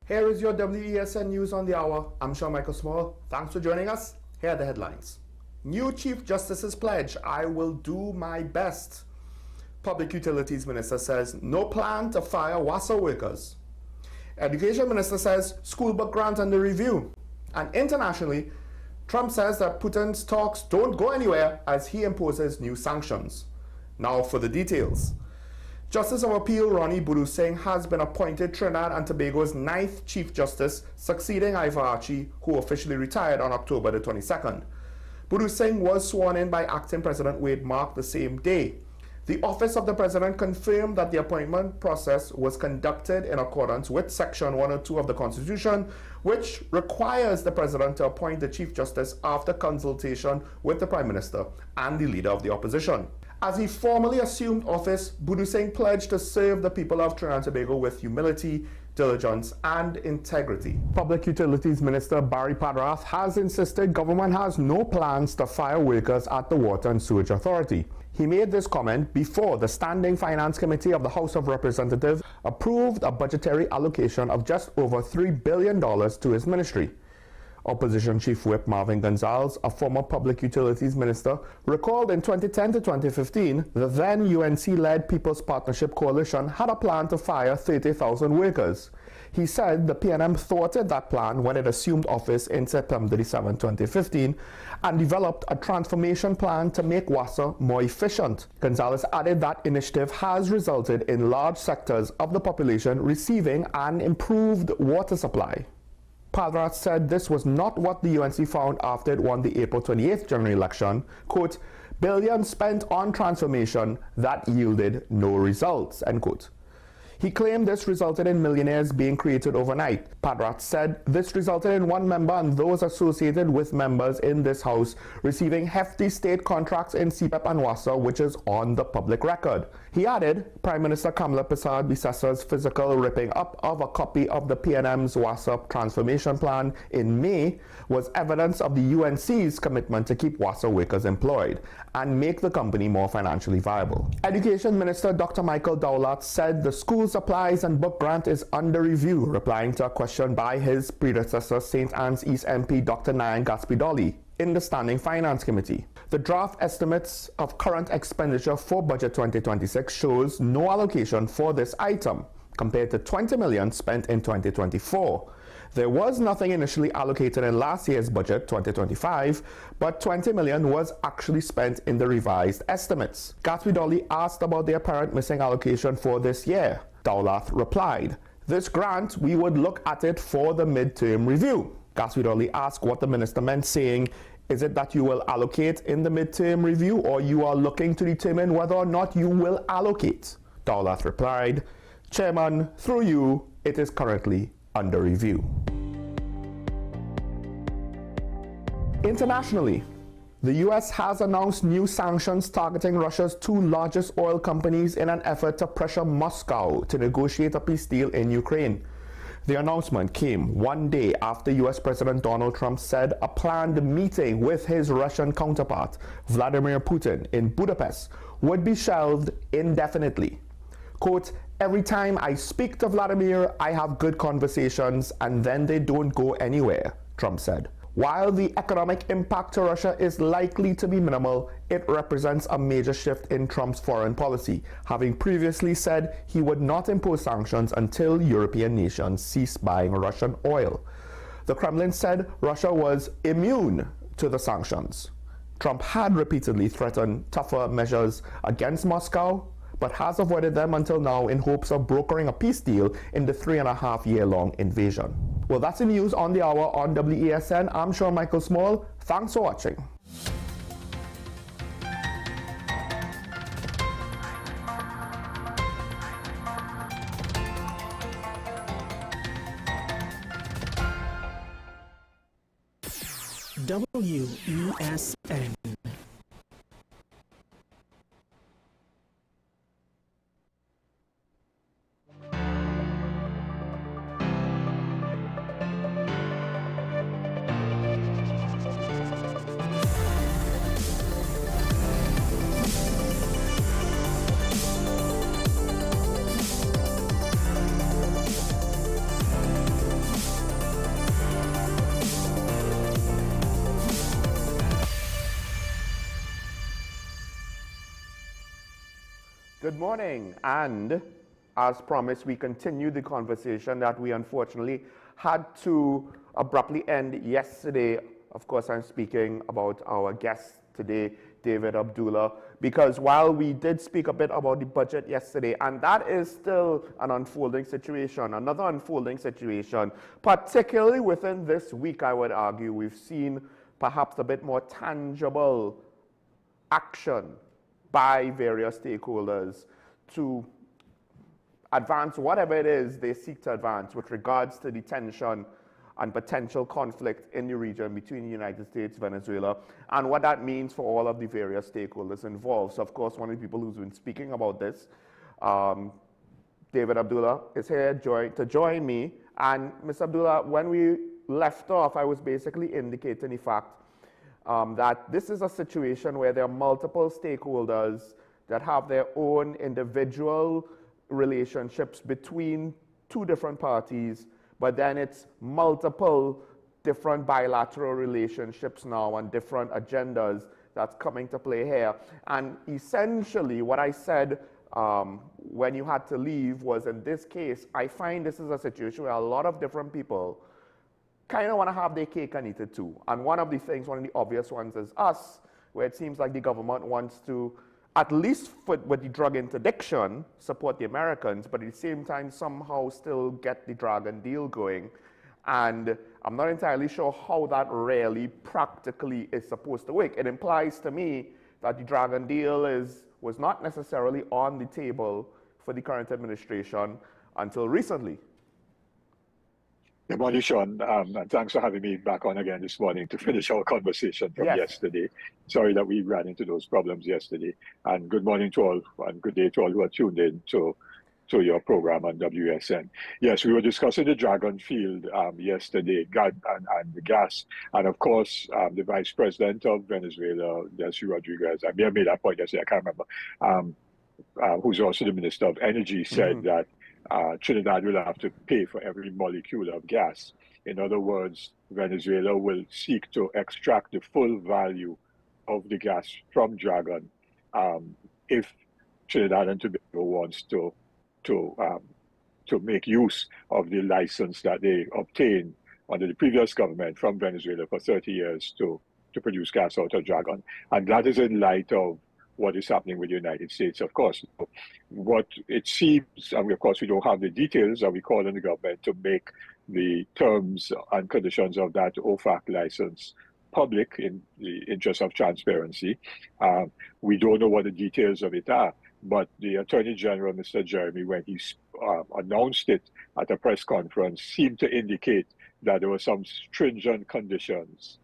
Here is your WESN News on the Hour. I'm Sean Michael Small. Thanks for joining us. Here are the headlines. New Chief Justice's pledge, I will do my best. Public Utilities Minister says no plan to fire WASA workers. Education Minister says school book grant under review. And internationally, Trump says that Putin's talks don't go anywhere as he imposes new sanctions. Now for the details. Justice of Appeal Ronnie Boodoo Singh has been appointed Trinidad and Tobago's 9th Chief Justice, succeeding Ivor Archie, who officially retired on October the 22nd. Boodoo Singh was sworn in by acting President Wade Mark the same day. The Office of the President confirmed that the appointment process was conducted in accordance with Section 102 of the Constitution, which requires the President to appoint the Chief Justice after consultation with the Prime Minister and the Leader of the Opposition. As he formally assumed office, Boodoo Singh pledged to serve the people of Trinidad and Tobago with humility, diligence, and integrity. Public Utilities Minister Barry Padrath has insisted government has no plans to fire workers at the Water and Sewage Authority. He made this comment before the Standing Finance Committee of the House of Representatives approved a budgetary allocation of just over $3 billion to his ministry. Opposition Chief Whip Marvin Gonzalez, a former Public Utilities Minister, recalled in 2010 to 2015, the then UNC-led People's Partnership Coalition had a plan to fire 30,000 workers. He said the PNM thwarted that plan when it assumed office in September 7, 2015, and developed a transformation plan to make WASA more efficient. Gonzalez added that initiative has resulted in large sectors of the population receiving an improved water supply. Padrath said this was not what the UNC found after it won the April 28th general election. Quote, billions spent on transformation that yielded no results, end quote. He claimed this resulted in millionaires being created overnight. Padrath said this resulted in one member and those associated with members in this house receiving hefty state contracts in CPEP and WASA, which is on the public record. He added, Prime Minister Kamala Persad-Bissessa's physical ripping up of a copy of the PNM's WASA transformation plan in May was evidence of the UNC's commitment to keep WASA workers employed and make the company more financially viable. Education Minister Dr. Michael Dowlett said the school supplies and book grant is under review, replying to a question by his predecessor, St. Anne's East MP Dr. Nyan Gaspidoli in the Standing Finance Committee. The draft estimates of current expenditure for Budget 2026 shows no allocation for this item, compared to $20 million spent in 2024. There was nothing initially allocated in last year's budget, 2025, but $20 million was actually spent in the revised estimates. Gaspidoli asked about the apparent missing allocation for this year. Dowlath replied, this grant, we would look at it for the midterm review. Gaspidoli asked what the minister meant, saying, is it that you will allocate in the midterm review or you are looking to determine whether or not you will allocate? Dowlath replied, Chairman, through you, it is currently under review. Internationally, the US has announced new sanctions targeting Russia's two largest oil companies in an effort to pressure Moscow to negotiate a peace deal in Ukraine. The announcement came one day after US President Donald Trump said a planned meeting with his Russian counterpart, Vladimir Putin, in Budapest would be shelved indefinitely. Quote, every time I speak to Vladimir, I have good conversations and then they don't go anywhere, Trump said. While the economic impact to Russia is likely to be minimal, it represents a major shift in Trump's foreign policy, having previously said he would not impose sanctions until European nations cease buying Russian oil. The Kremlin said Russia was immune to the sanctions. Trump had repeatedly threatened tougher measures against Moscow, but has avoided them until now in hopes of brokering a peace deal in the 3.5-year-long invasion. Well, that's the news on the hour on WESN. I'm Sean Michael Small. Thanks for watching. WESN. Good morning, and as promised, we continue the conversation that we unfortunately had to abruptly end yesterday. Of course, I'm speaking about our guest today, David Abdullah, because while we did speak a bit about the budget yesterday, and that is still an unfolding situation, another unfolding situation, particularly within this week, I would argue, we've seen perhaps a bit more tangible action by various stakeholders to advance whatever it is they seek to advance with regards to the tension and potential conflict in the region between the United States, Venezuela, and what that means for all of the various stakeholders involved. So, of course, one of the people who's been speaking about this, David Abdullah, is here to join me. And Ms. Abdullah, when we left off, I was basically indicating the fact that this is a situation where there are multiple stakeholders that have their own individual relationships between two different parties, but then it's multiple different bilateral relationships now and different agendas that's coming to play here. And essentially what I said when you had to leave was, in this case, I find this is a situation where a lot of different people kind of want to have their cake and eat it too. And one of the things, one of the obvious ones is us, where it seems like the government wants to, at least with the drug interdiction, support the Americans, but at the same time somehow still get the Dragon deal going. And I'm not entirely sure how that really practically is supposed to work. It implies to me that the Dragon deal was not necessarily on the table for the current administration until recently. Good morning, Sean, and thanks for having me back on again this morning to finish our conversation from yesterday. Sorry that we ran into those problems yesterday. And good morning to all, and good day to all who are tuned in to your program on WSN. Yes, we were discussing the Dragon field yesterday, and the gas. And of course, the Vice President of Venezuela, Delcy Rodriguez, I may have made that point yesterday, I can't remember, who's also the Minister of Energy, said that Trinidad will have to pay for every molecule of gas. In other words, Venezuela will seek to extract the full value of the gas from Dragon if Trinidad and Tobago wants to make use of the license that they obtained under the previous government from Venezuela for 30 years to produce gas out of Dragon. And that is in light of what is happening with the United States, of course. What it seems, and of course we don't have the details, are we call on the government to make the terms and conditions of that OFAC license public in the interest of transparency. We don't know what the details of it are, but the Attorney General, Mr. Jeremy, when he announced it at a press conference, seemed to indicate that there were some stringent conditions,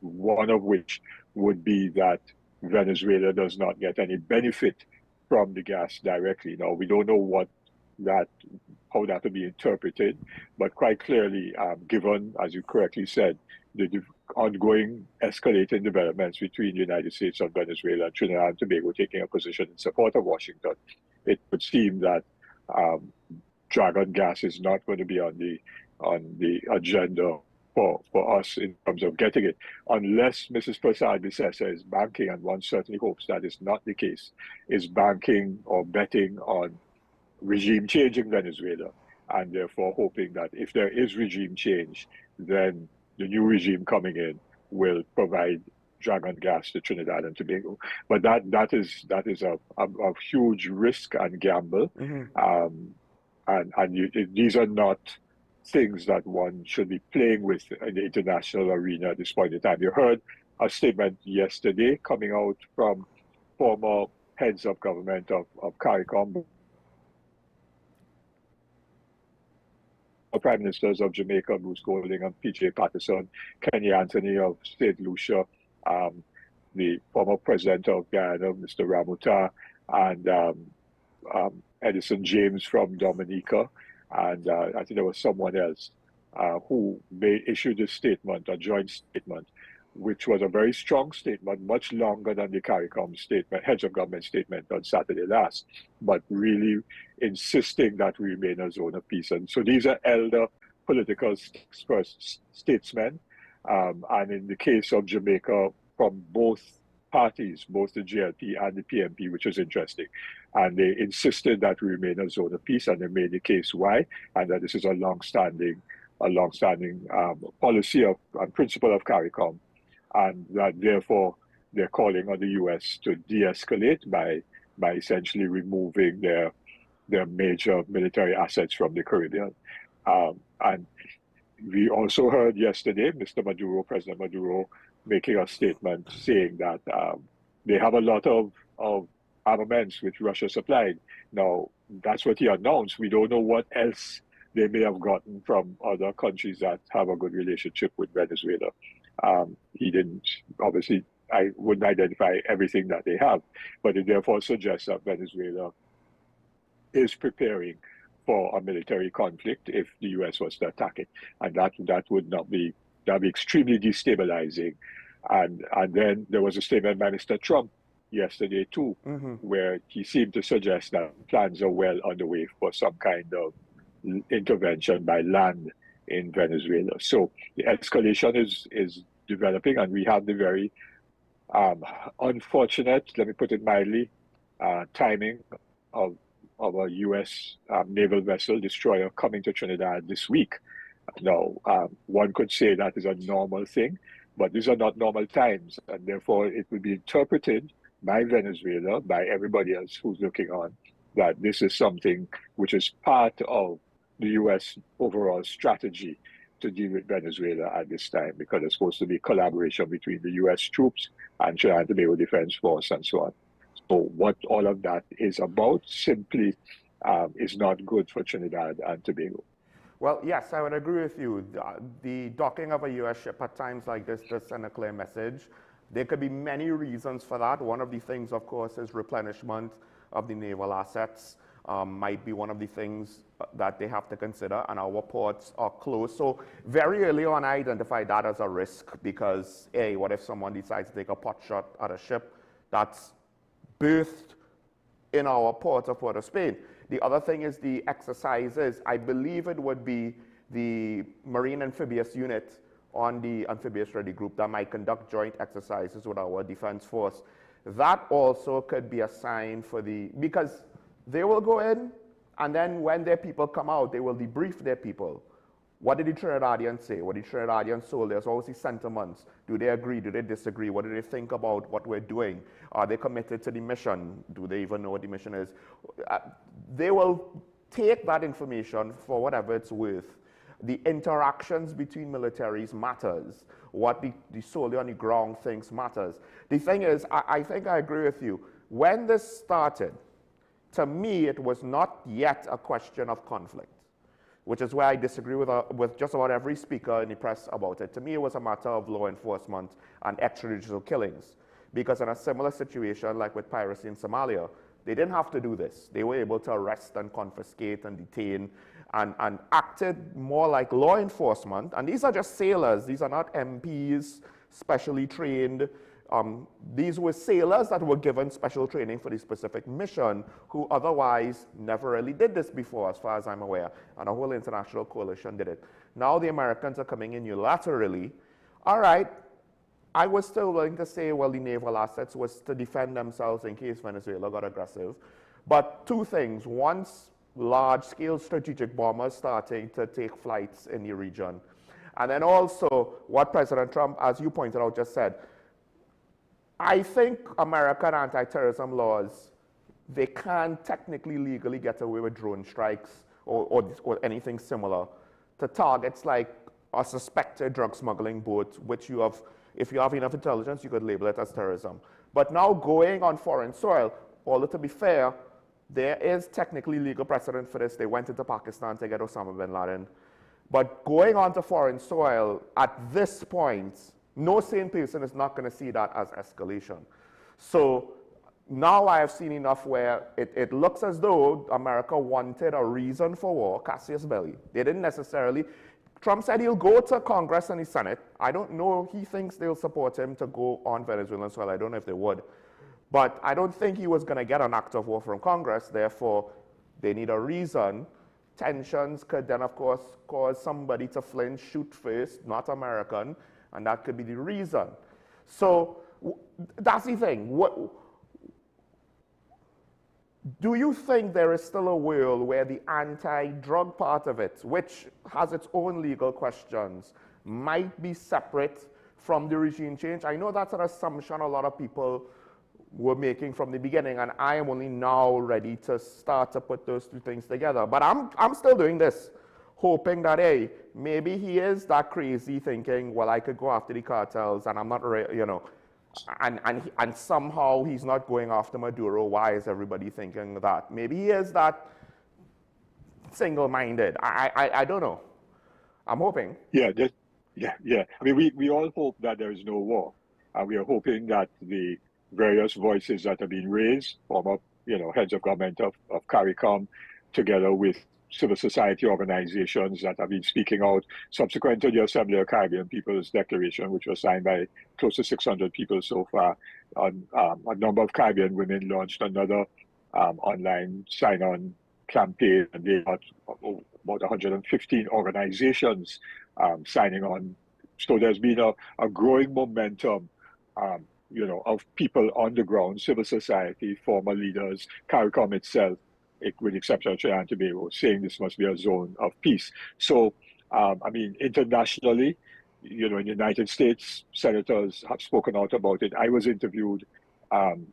one of which would be that Venezuela does not get any benefit from the gas directly. Now, we don't know how that will be interpreted, but quite clearly, given, as you correctly said, the ongoing escalating developments between the United States and Venezuela, Trinidad and Tobago taking a position in support of Washington, it would seem that Dragon gas is not going to be on the agenda for us in terms of getting it, unless Mrs. Prasad Bissessa is banking, and one certainly hopes that is not the case, is banking or betting on regime change in Venezuela, and therefore hoping that if there is regime change, then the new regime coming in will provide Dragon gas to Trinidad and Tobago. But that is a huge risk and gamble, these are not things that one should be playing with in the international arena at this point in time. You heard a statement yesterday coming out from former heads of government of CARICOM, Prime Ministers of Jamaica, Bruce Golding and PJ Patterson, Kenny Anthony of St. Lucia, the former president of Guyana, Mr. Ramuta, and Edison James from Dominica. And I think there was someone else who issued a statement, a joint statement, which was a very strong statement, much longer than the CARICOM statement, heads of government statement on Saturday last, but really insisting that we remain a zone of peace. And so these are elder political statesmen. And in the case of Jamaica, from both parties, both the GLP and the PMP, which was interesting. And they insisted that we remain a zone of peace, and they made the case why, and that this is a long-standing policy of and principle of CARICOM, and that therefore they're calling on the U.S. to de-escalate by essentially removing their major military assets from the Caribbean. And we also heard yesterday President Maduro, making a statement saying that they have a lot of armaments which Russia supplied. Now, that's what he announced. We don't know what else they may have gotten from other countries that have a good relationship with Venezuela. He didn't, obviously, I wouldn't identify everything that they have, but it therefore suggests that Venezuela is preparing for a military conflict if the U.S. was to attack it, and that would be extremely destabilizing. And then there was a statement by Mr. Trump yesterday too, where he seemed to suggest that plans are well underway for some kind of intervention by land in Venezuela. So the escalation is developing, and we have the very unfortunate, let me put it mildly, timing of a U.S. naval vessel destroyer coming to Trinidad this week. Now, one could say that is a normal thing, but these are not normal times, and therefore it will be interpreted by Venezuela, by everybody else who's looking on, that this is something which is part of the U.S. overall strategy to deal with Venezuela at this time, because it's supposed to be collaboration between the U.S. troops and Trinidad and Tobago Defense Force and so on. So what all of that is about simply is not good for Trinidad and Tobago. Well, yes, I would agree with you. The docking of a U.S. ship at times like this does send a clear message. There could be many reasons for that. One of the things, of course, is replenishment of the naval assets. Might be one of the things that they have to consider, and our ports are closed. So very early on, I identified that as a risk because, A, what if someone decides to take a pot shot at a ship that's berthed in our port of Port of Spain? The other thing is the exercises. I believe it would be the Marine Amphibious Unit on the Amphibious Ready Group that might conduct joint exercises with our defense force. That also could be a sign for because they will go in, and then when their people come out, they will debrief their people. What did the Trinidadians say? What did the Trinidadian soldiers? Obviously sentiments. Do they agree? Do they disagree? What do they think about what we're doing? Are they committed to the mission? Do they even know what the mission is? They will take that information for whatever it's worth. The interactions between militaries matters. What the soldier on the ground thinks matters. The thing is, I think I agree with you. When this started, to me, it was not yet a question of conflict, which is where I disagree with just about every speaker in the press about it. To me, it was a matter of law enforcement and extrajudicial killings. Because in a similar situation, like with piracy in Somalia, they didn't have to do this. They were able to arrest and confiscate and detain and acted more like law enforcement. And these are just sailors. These are not MPs, specially trained. These were sailors that were given special training for the specific mission who otherwise never really did this before, as far as I'm aware, and a whole international coalition did it. Now the Americans are coming in unilaterally. All right, I was still willing to say, well, the naval assets was to defend themselves in case Venezuela got aggressive. But two things. Once large-scale strategic bombers starting to take flights in the region. And then also what President Trump, as you pointed out, just said, I think American anti-terrorism laws, they can technically legally get away with drone strikes or anything similar to targets like a suspected drug smuggling boat, which you have, if you have enough intelligence, you could label it as terrorism. But now going on foreign soil, although to be fair, there is technically legal precedent for this. They went into Pakistan to get Osama bin Laden. But going onto foreign soil at this point, no sane person is not going to see that as escalation. So now I have seen enough where it looks as though America wanted a reason for war, Cassius Belli. They didn't necessarily. Trump said he'll go to Congress and the Senate. I don't know if he thinks they'll support him to go on Venezuelan soil. I don't know if they would. But I don't think he was going to get an act of war from Congress. Therefore, they need a reason. Tensions could then, of course, cause somebody to flinch, shoot first, not American. And that could be the reason. So That's the thing. Do you think there is still a world where the anti-drug part of it, which has its own legal questions, might be separate from the regime change? I know that's an assumption a lot of people were making from the beginning, and I am only now ready to start to put those two things together. But I'm still doing this, hoping that, hey, maybe he is that crazy thinking, well, I could go after the cartels, and I'm not, you know, and somehow he's not going after Maduro. Why is everybody thinking that? Maybe he is that single-minded. I don't know. I'm hoping. Yeah. I mean, we all hope that there is no war, and we are hoping that the various voices that have been raised, former, you know, heads of government of CARICOM, together with civil society organizations that have been speaking out subsequent to the Assembly of Caribbean People's Declaration, which was signed by close to 600 people so far. A number of Caribbean women launched another online sign-on campaign, and they got about 115 organizations signing on. So there's been a growing momentum, you know, of people on the ground, civil society, former leaders, CARICOM itself, with the exception of Trinidad and Tobago, saying this must be a zone of peace. So, I mean, internationally, you know, in the United States, senators have spoken out about it. I was interviewed on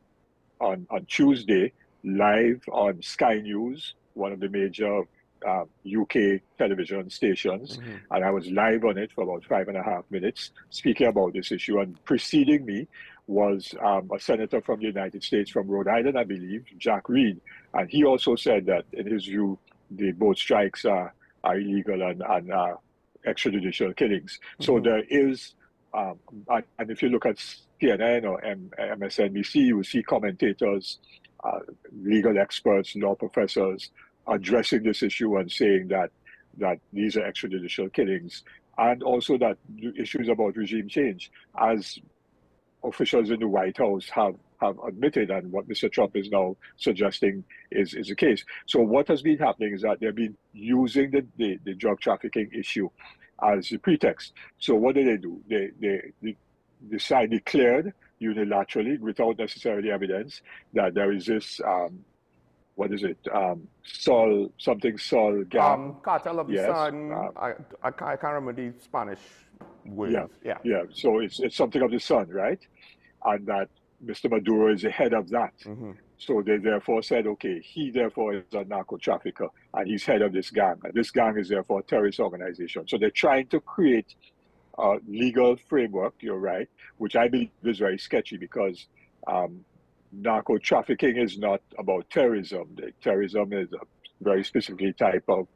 Tuesday, live on Sky News, one of the major UK television stations, and I was live on it for about 5.5 minutes, speaking about this issue. And preceding me was a senator from the United States, from Rhode Island, I believe, Jack Reed, and he also said that, in his view, the boat strikes are illegal and extrajudicial killings. So there is, and if you look at CNN or MSNBC, you will see commentators, legal experts, law professors addressing this issue and saying that these are extrajudicial killings, and also that issues about regime change, as officials in the White House have admitted, and what Mr. Trump is now suggesting is the case. So what has been happening is that they've been using the drug trafficking issue as a pretext. So what do? They declared unilaterally, without necessarily evidence, that there is this what is it? Sol gang. Cartel of the Yes. Sun. I can't remember the Spanish word. Yeah. So it's something of the sun, right? And that Mr. Maduro is the head of that. So they therefore said, okay, he therefore is a narco trafficker, and he's head of this gang. And this gang is therefore a terrorist organization. So they're trying to create a legal framework, you're right, which I believe is very sketchy, because narco trafficking is not about terrorism. Terrorism is a very specific type of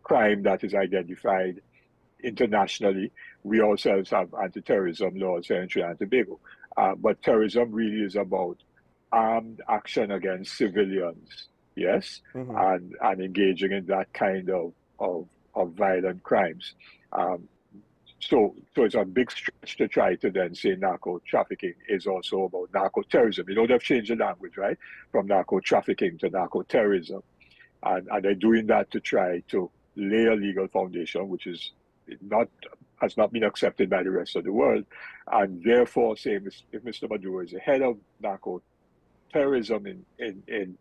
crime that is identified internationally. We ourselves have anti-terrorism laws here in Trinidad and Tobago. But terrorism really is about armed action against civilians, yes, and engaging in that kind of violent crimes. So it's a big stretch to try to then say narco trafficking is also about narco terrorism. You know, they've changed the language, right, from narco trafficking to narco terrorism, and they're doing that to try to lay a legal foundation, which has not been accepted by the rest of the world, and therefore saying if Mr. Maduro is the head of narco terrorism in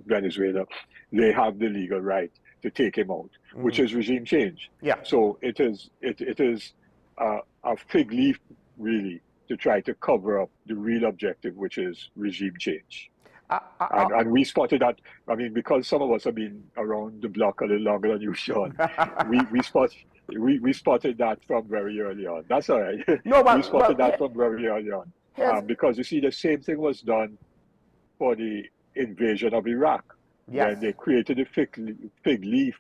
Venezuela, they have the legal right to take him out, which is regime change. Yeah. So it is a fig leaf, really, to try to cover up the real objective, which is regime change. And we spotted that. I mean, because some of us have been around the block a little longer than you, Sean, we spotted that from very early on. That's all right. No, but we spotted that from very early on. Because you see, the same thing was done for the invasion of Iraq. Yes. When they created a fig leaf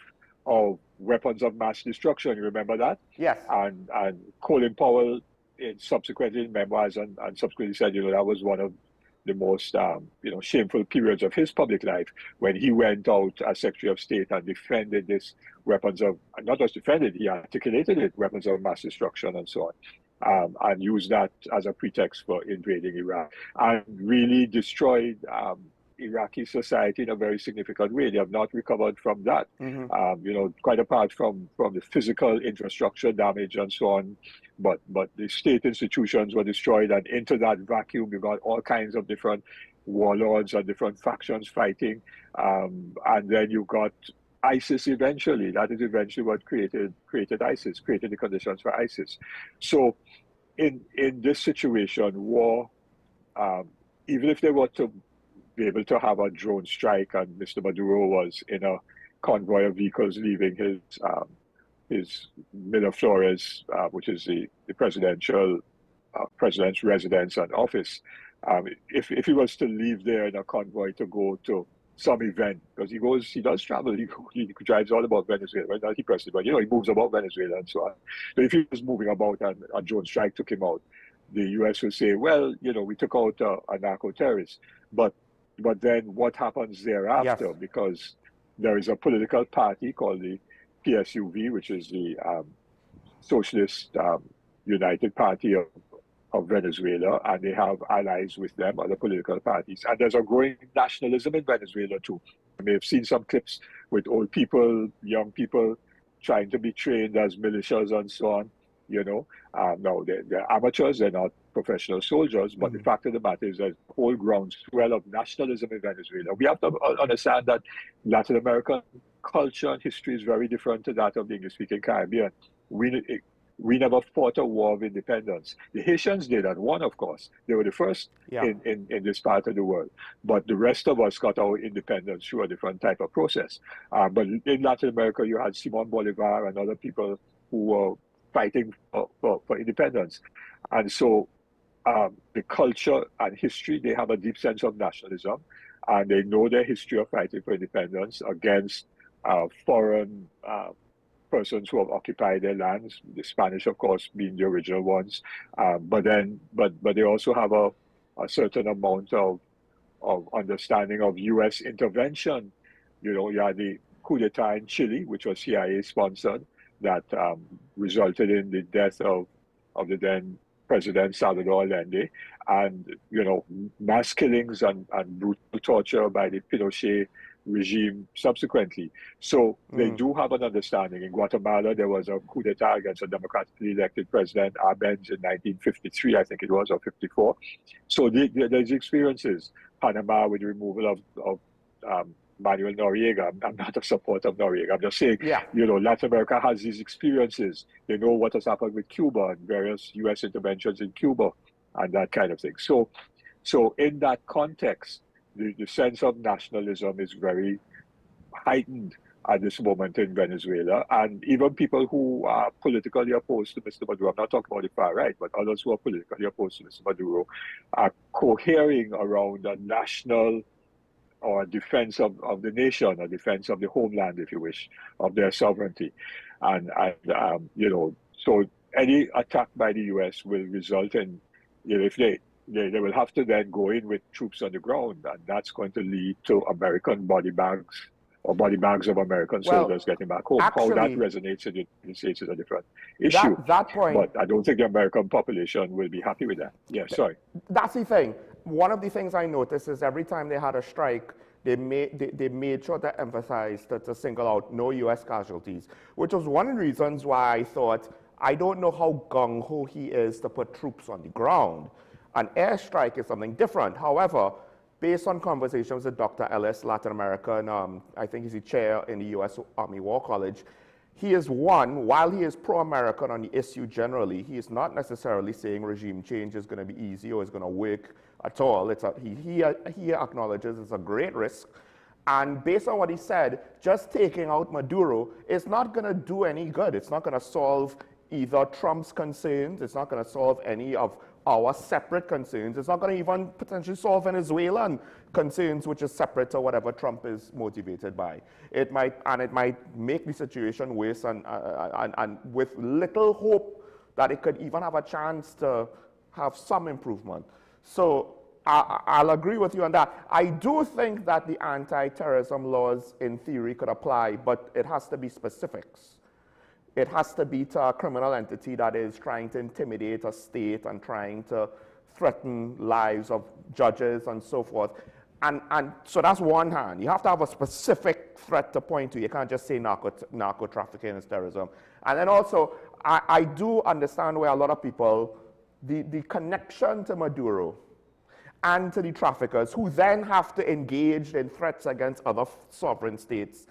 of weapons of mass destruction. You remember that? Yes. And Colin Powell, subsequently in memoirs, and subsequently said, you know, that was one of the most shameful periods of his public life, when he went out as Secretary of State and defended this weapons of, not just defended, he articulated it, weapons of mass destruction and so on, and used that as a pretext for invading Iraq, and really destroyed Iraqi society in a very significant way. They have not recovered from that. Quite apart from the physical infrastructure damage and so on, but the state institutions were destroyed, and into that vacuum, you got all kinds of different warlords and different factions fighting, and then you got ISIS eventually. That is eventually what created ISIS, created the conditions for ISIS. So in this situation, war, even if they were to be able to have a drone strike, and Mr. Maduro was in a convoy of vehicles leaving his Miraflores, which is the president's residence and office. If he was to leave there in a convoy to go to some event, because he does travel, he drives all about Venezuela, right? Not he president, but he moves about Venezuela and so on. So if he was moving about and a drone strike took him out, the US would say, well, we took out a narco-terrorist. But then what happens thereafter? Yes. Because there is a political party called the PSUV, which is the Socialist United Party of Venezuela, and they have allies with them, other political parties. And there's a growing nationalism in Venezuela too. You may have seen some clips with old people, young people trying to be trained as militias and so on. Now they're amateurs, they're not professional soldiers, but the fact of the matter is there's a whole groundswell of nationalism in Venezuela. We have to understand that Latin American culture and history is very different to that of the English-speaking Caribbean. We never fought a war of independence. The Haitians did, and won, of course. They were the first in this part of the world. But the rest of us got our independence through a different type of process. But in Latin America, you had Simon Bolivar and other people who were fighting for independence. And so the culture and history, they have a deep sense of nationalism, and they know their history of fighting for independence against foreign persons who have occupied their lands, the Spanish, of course, being the original ones. But they also have a certain amount of understanding of U.S. intervention. You had the coup d'etat in Chile, which was CIA sponsored, that resulted in the death of the then President Salvador Allende, and mass killings and brutal torture by the Pinochet regime subsequently. So they do have an understanding. In Guatemala, there was a coup d'etat against a democratically elected president, Arbenz, in 1953, I think it was, or 54. So there's experiences. Panama with the removal of Manuel Noriega. I'm not a supporter of Noriega. I'm just saying, Latin America has these experiences. They know what has happened with Cuba and various U.S. interventions in Cuba and that kind of thing. So in that context, the sense of nationalism is very heightened at this moment in Venezuela. And even people who are politically opposed to Mr. Maduro, I'm not talking about the far right, but others who are politically opposed to Mr. Maduro, are cohering around a national or defense of the nation, or defense of the homeland, if you wish, of their sovereignty. And so any attack by the U.S. will result in, if they will have to then go in with troops on the ground, and that's going to lead to American body bags, or body bags of American soldiers getting back home. How that resonates in the United States is a different issue. That point, but I don't think the American population will be happy with that. Yeah, sorry. That's the thing. One of the things I noticed is every time they had a strike, they made sure to emphasize to single out no U.S. casualties, which was one of the reasons why I thought, I don't know how gung-ho he is to put troops on the ground. An airstrike is something different. However, based on conversations with Dr. Ellis, Latin America, and I think he's the chair in the U.S. Army War College, he is while he is pro-American on the issue generally, he is not necessarily saying regime change is going to be easy or is going to work at all. He acknowledges it's a great risk. And based on what he said, just taking out Maduro is not going to do any good. It's not going to solve either Trump's concerns. It's not going to solve any of our separate concerns. It's not going to even potentially solve Venezuelan concerns, which is separate to whatever Trump is motivated by. It might make the situation worse, and with little hope that it could even have a chance to have some improvement. So I'll agree with you on that. I do think that the anti-terrorism laws in theory could apply, but it has to be specifics. It has to be to a criminal entity that is trying to intimidate a state and trying to threaten lives of judges and so forth. And so that's one hand. You have to have a specific threat to point to. You can't just say narco trafficking is terrorism. And then also, I do understand where a lot of people, the connection to Maduro and to the traffickers who then have to engage in threats against other sovereign states.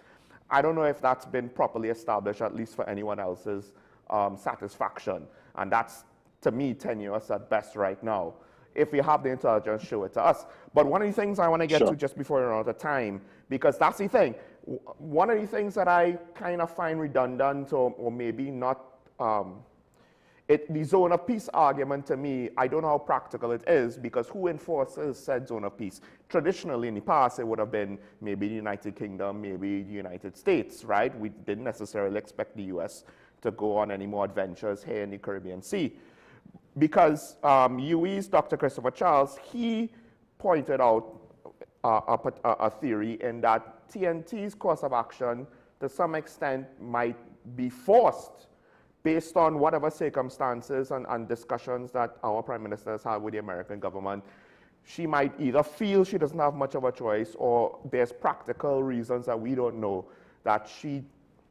I don't know if that's been properly established, at least for anyone else's satisfaction. And that's, to me, tenuous at best right now. If you have the intelligence, show it to us. But one of the things I want to get to just before we run out of time, because that's the thing. One of the things that I kind of find redundant or maybe not, the zone of peace argument to me, I don't know how practical it is, because who enforces said zone of peace? Traditionally in the past, it would have been maybe the United Kingdom, maybe the United States, right? We didn't necessarily expect the US to go on any more adventures here in the Caribbean Sea. Because UE's Dr. Christopher Charles, he pointed out a theory in that TNT's course of action, to some extent, might be forced based on whatever circumstances and discussions that our Prime Minister has had with the American government. She might either feel she doesn't have much of a choice, or there's practical reasons that we don't know that she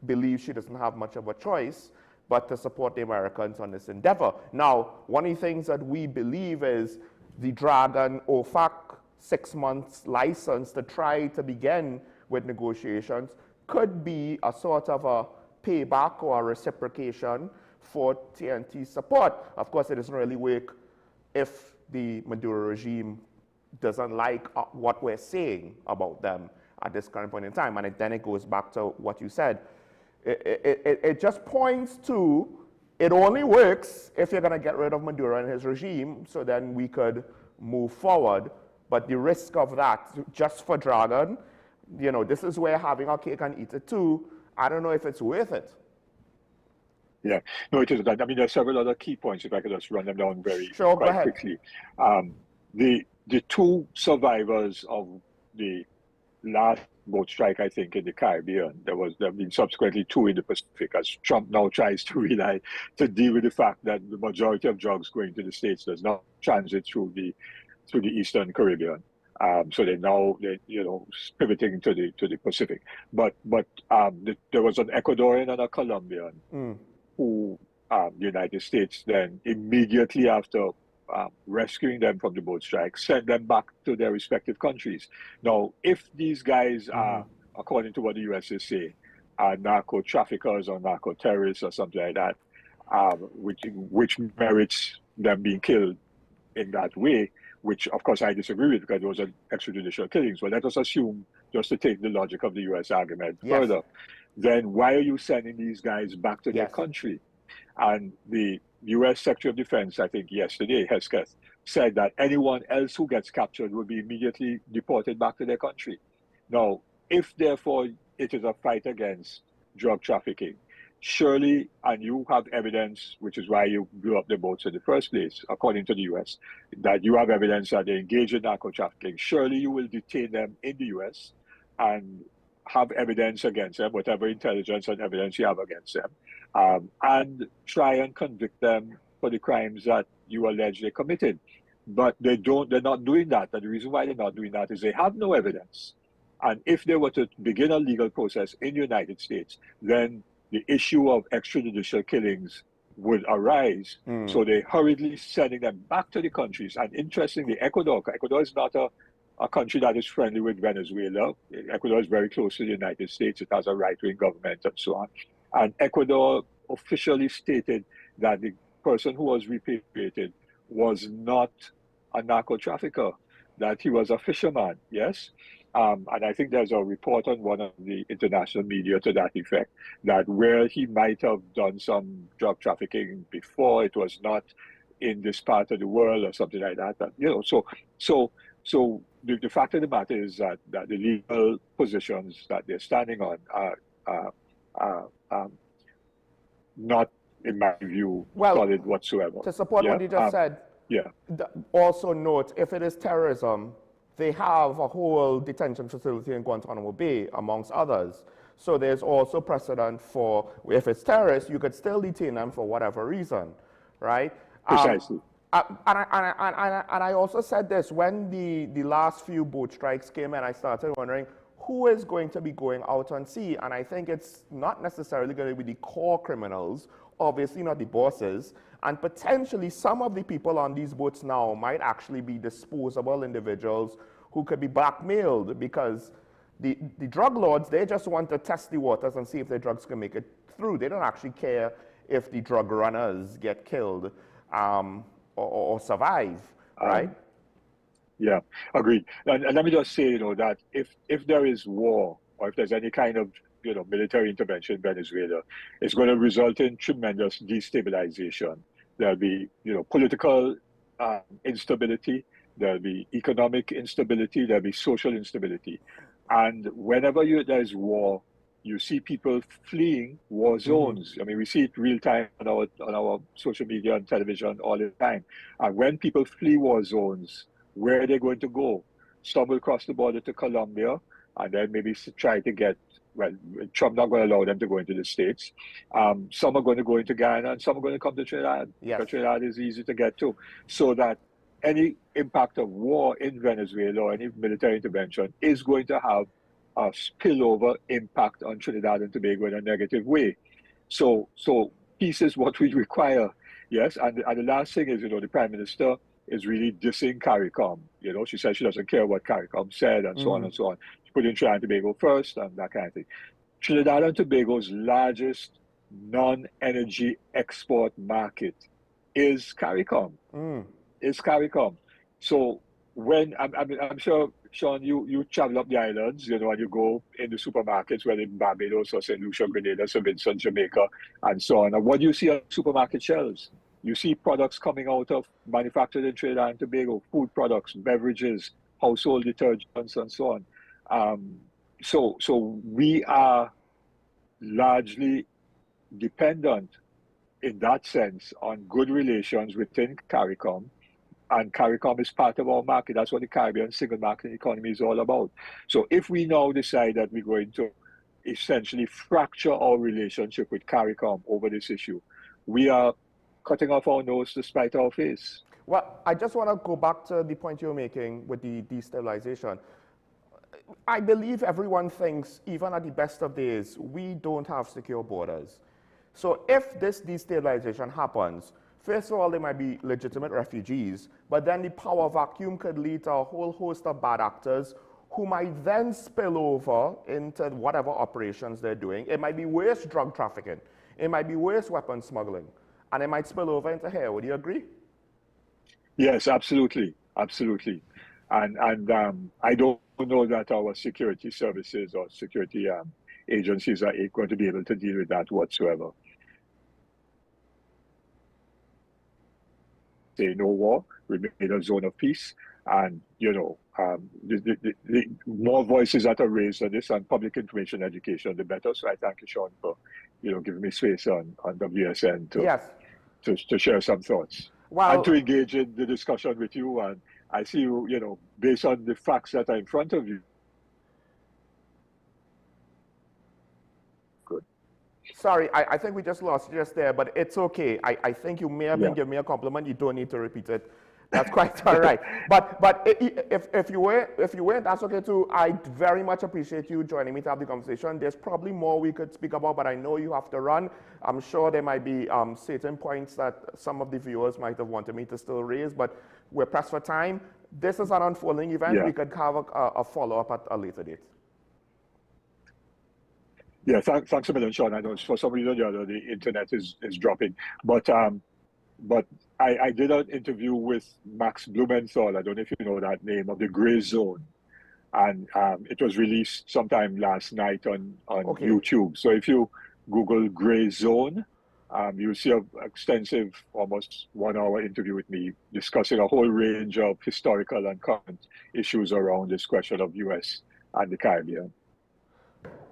believes she doesn't have much of a choice but to support the Americans on this endeavor. Now, one of the things that we believe is the Dragon OFAC 6 months license to try to begin with negotiations could be a sort of a payback or a reciprocation for TNT's support. Of course, it doesn't really work if the Maduro regime doesn't like what we're saying about them at this current point in time. And then it goes back to what you said. It just points to, it only works if you're going to get rid of Maduro and his regime, so then we could move forward. But the risk of that, just for Dragon, you know, this is where having our cake and eat it too, I don't know if it's worth it. Yeah, no, it isn't. I mean, there are several other key points, if I could just run them down quite quickly. The two survivors of the last boat strike, I think, in the Caribbean, there have been subsequently two in the Pacific, as Trump now tries to deal with the fact that the majority of drugs going to the States does not transit through the Eastern Caribbean. So they're pivoting to the Pacific. But there was an Ecuadorian and a Colombian who the United States then immediately after rescuing them from the boat strike sent them back to their respective countries. Now, if these guys are, according to what the US is saying, are narco traffickers or narco terrorists or something like that, which merits them being killed in that way, which of course I disagree with, because those are extrajudicial killings. But let us assume, just to take the logic of the US argument further, then why are you sending these guys back to their country? And the US Secretary of Defense, I think yesterday, Hesketh, said that anyone else who gets captured will be immediately deported back to their country. Now, if therefore it is a fight against drug trafficking, surely, and you have evidence, which is why you blew up the boats in the first place, according to the US, that you have evidence that they engage in narco trafficking, surely you will detain them in the US and have evidence against them, whatever intelligence and evidence you have against them, and try and convict them for the crimes that you allege they committed. But they're not doing that. And the reason why they're not doing that is they have no evidence. And if they were to begin a legal process in the United States, then the issue of extrajudicial killings would arise. So they're hurriedly sending them back to the countries. And interestingly, Ecuador is not a country that is friendly with Venezuela. Ecuador is very close to the United States. It has a right-wing government and so on. And Ecuador officially stated that the person who was repatriated was not a narco trafficker, that he was a fisherman, yes? And I think there's a report on one of the international media to that effect, that where he might have done some drug trafficking before, it was not in this part of the world or something like that. So the fact of the matter is that the legal positions that they're standing on are not, in my view, solid whatsoever. To support what you just said, also note, if it is terrorism, they have a whole detention facility in Guantanamo Bay, amongst others. So there's also precedent for, if it's terrorists, you could still detain them for whatever reason, right? Precisely. And I also said this, when the last few boat strikes came in, I started wondering, who is going to be going out on sea? And I think it's not necessarily going to be the core criminals, obviously not the bosses, and potentially some of the people on these boats now might actually be disposable individuals who could be blackmailed, because the drug lords, they just want to test the waters and see if their drugs can make it through. They don't actually care if the drug runners get killed or survive, right? Yeah, agreed. And let me just say, you know, that if there is war, or if there's any kind of, you know, military intervention in Venezuela, it's going to result in tremendous destabilization. There'll be, you know, political instability, there'll be economic instability, there'll be social instability. And whenever there's war, you see people fleeing war zones. I mean, we see it real time on our social media and television all the time. And when people flee war zones, where are they going to go? Some will cross the border to Colombia, and then maybe try to get, well, Trump not going to allow them to go into the States. Some are going to go into Ghana, and some are going to come to Trinidad. Yes. Because Trinidad is easy to get to. So that any impact of war in Venezuela or any military intervention is going to have a spillover impact on Trinidad and Tobago in a negative way. So peace is what we require, yes. And the last thing is, you know, the Prime Minister is really dissing CARICOM. You know, she says she doesn't care what CARICOM said and so on and so on. She put in Trinidad and Tobago first and that kind of thing. Trinidad and Tobago's largest non-energy export market is CARICOM. Is CARICOM. So when I'm sure, Sean, you travel up the islands, you know, and you go in the supermarkets, whether in Barbados or St. Lucia, Grenada, St. Vincent, Jamaica, and so on. And what do you see on supermarket shelves? You see products coming out of manufactured in Trinidad and Tobago, food products, beverages, household detergents, and so on. So we are largely dependent in that sense on good relations within CARICOM, and CARICOM is part of our market. That's what the Caribbean single market economy is all about. So if we now decide that we're going to essentially fracture our relationship with CARICOM over this issue, we are cutting off our nose to spite our face. Well, I just want to go back to the point you're making with the destabilization. I believe everyone thinks, even at the best of days, we don't have secure borders. So if this destabilization happens, first of all, there might be legitimate refugees, but then the power vacuum could lead to a whole host of bad actors who might then spill over into whatever operations they're doing. It might be worse drug trafficking. It might be worse weapon smuggling. And it might spill over into here. Would you agree? Yes, absolutely. Absolutely. And I don't know that our security services or security agencies are going to be able to deal with that whatsoever. Say no war, remain a zone of peace, and you know, the more voices that are raised on this and public information education, the better. So I thank you, Sean, for, you know, giving me space on WSN to share some thoughts, and to engage in the discussion with you. And I see you, you know, based on the facts that are in front of you. Good. Sorry, I think we just lost you just there, but it's okay. I think you may have been giving me a compliment. You don't need to repeat it. That's quite all right. But if you weren't, that's okay too. I very much appreciate you joining me to have the conversation. There's probably more we could speak about, but I know you have to run. I'm sure there might be certain points that some of the viewers might have wanted me to still raise, but we're pressed for time. This is an unfolding event. Yeah. We could have a follow-up at a later date. Yeah, thanks a million, Sean. I know for some reason or the other, the internet is dropping, but I did an interview with Max Blumenthal. I don't know if you know that name, of the Gray Zone, and it was released sometime last night on YouTube. So if you Google Gray Zone, you'll see an extensive, almost 1 hour interview with me discussing a whole range of historical and current issues around this question of US and the Caribbean.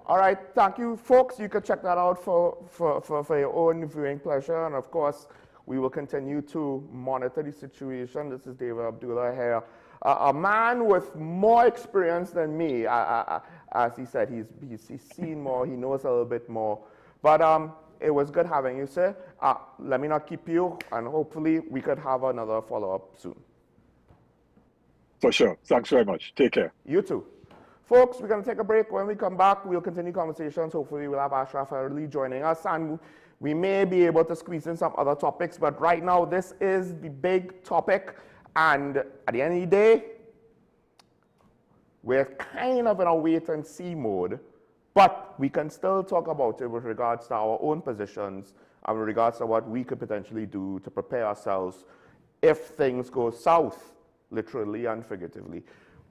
All right, thank you, folks. You can check that out for your own viewing pleasure. And of course, we will continue to monitor the situation. This is David Abdullah here, a man with more experience than me. As he said, he's seen more, he knows a little bit more. But it was good having you, sir. Let me not keep you, and hopefully we could have another follow-up soon. For sure. Thanks very much. Take care. You too. Folks, we're going to take a break. When we come back, we'll continue conversations. Hopefully, we'll have Ashraf Ali joining us, and we may be able to squeeze in some other topics. But right now, this is the big topic. And at the end of the day, we're kind of in a wait-and-see mode. But we can still talk about it with regards to our own positions and with regards to what we could potentially do to prepare ourselves if things go south, literally and figuratively.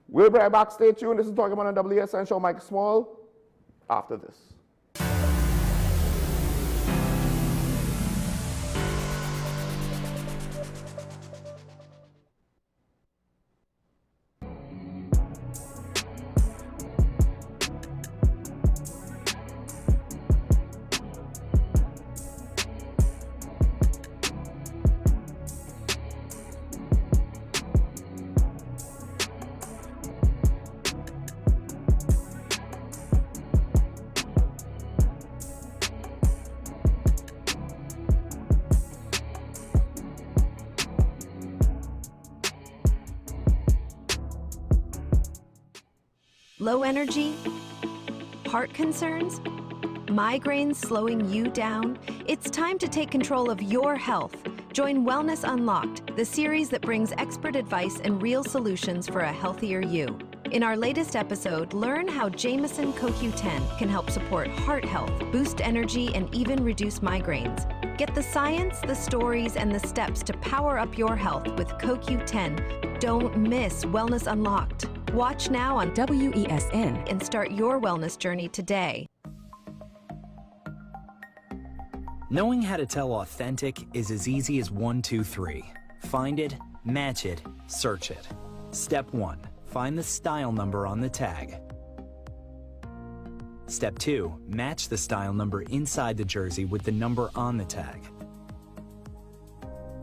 We'll be right back. Stay tuned. This is Talking About on WSN Show. Mike Small. After this. Low energy? Heart concerns? Migraines slowing you down? It's time to take control of your health. Join Wellness Unlocked, the series that brings expert advice and real solutions for a healthier you. In our latest episode, learn how Jameson CoQ10 can help support heart health, boost energy, and even reduce migraines. Get the science, the stories, and the steps to power up your health with CoQ10. Don't miss Wellness Unlocked. Watch now on WESN and start your wellness journey today. Knowing how to tell authentic is as easy as 1, 2, 3. Find it, match it, search it. Step 1. Find the style number on the tag. Step 2. Match the style number inside the jersey with the number on the tag.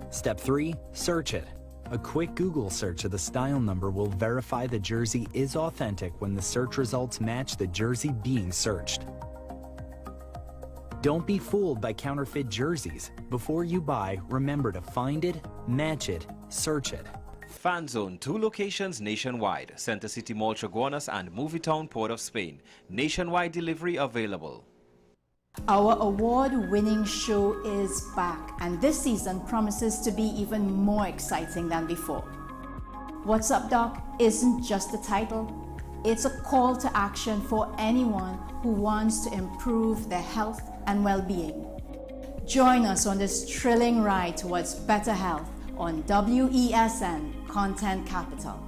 Step 3. Search it. A quick Google search of the style number will verify the jersey is authentic when the search results match the jersey being searched. Don't be fooled by counterfeit jerseys. Before you buy, remember to find it, match it, search it. Fan Zone, 2 locations nationwide. Center City Mall, Chaguanas and Movietown, Port of Spain. Nationwide delivery available. Our award-winning show is back, and this season promises to be even more exciting than before. What's Up, Doc isn't just a title. It's a call to action for anyone who wants to improve their health and well-being. Join us on this thrilling ride towards better health on WESN Content Capital.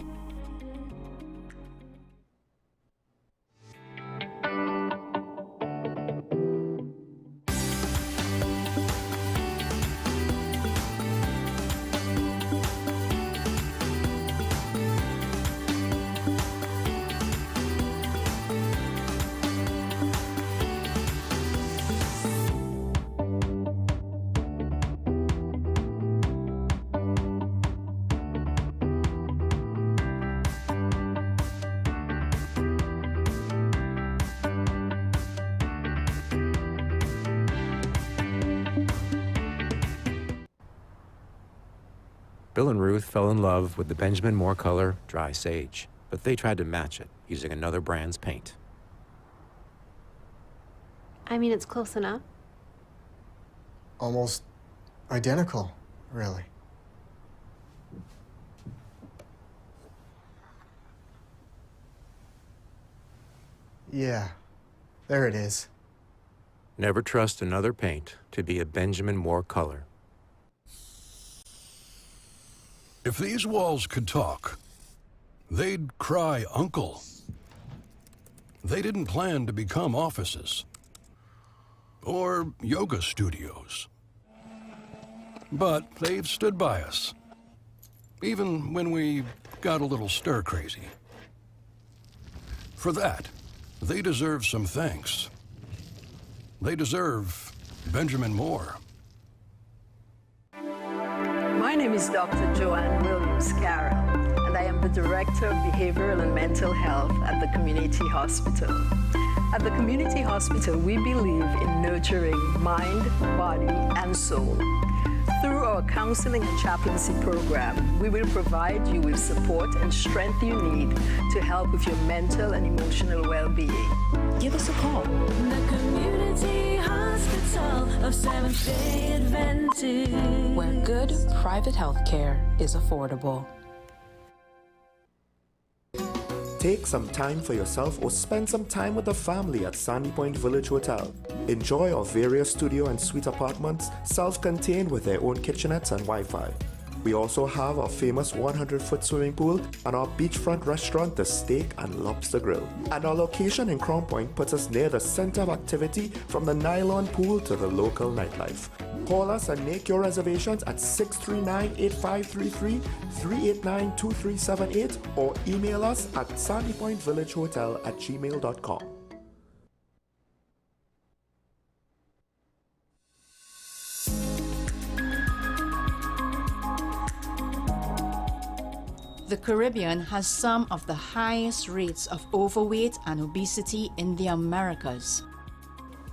Bill and Ruth fell in love with the Benjamin Moore color Dry Sage, but they tried to match it using another brand's paint. I mean, it's close enough. Almost identical, really. Yeah, there it is. Never trust another paint to be a Benjamin Moore color. If these walls could talk, they'd cry uncle. They didn't plan to become offices or yoga studios. But they've stood by us, even when we got a little stir-crazy. For that, they deserve some thanks. They deserve Benjamin Moore. My name is Dr. Joanne Williams-Carroll, and I am the Director of Behavioral and Mental Health at the Community Hospital. At the Community Hospital, we believe in nurturing mind, body, and soul. Through our counseling and chaplaincy program, we will provide you with support and strength you need to help with your mental and emotional well-being. Give us a call. The Community Hospital of Seventh-day Adventist, where good private health care is affordable. Take some time for yourself or spend some time with the family at Sandy Point Village Hotel. Enjoy our various studio and suite apartments, self-contained with their own kitchenettes and Wi-Fi. We also have our famous 100-foot swimming pool and our beachfront restaurant, the Steak and Lobster Grill. And our location in Crown Point puts us near the center of activity from the nylon pool to the local nightlife. Call us and make your reservations at 639-8533, 389-2378, or email us at sandypointvillagehotel@gmail.com. The Caribbean has some of the highest rates of overweight and obesity in the Americas.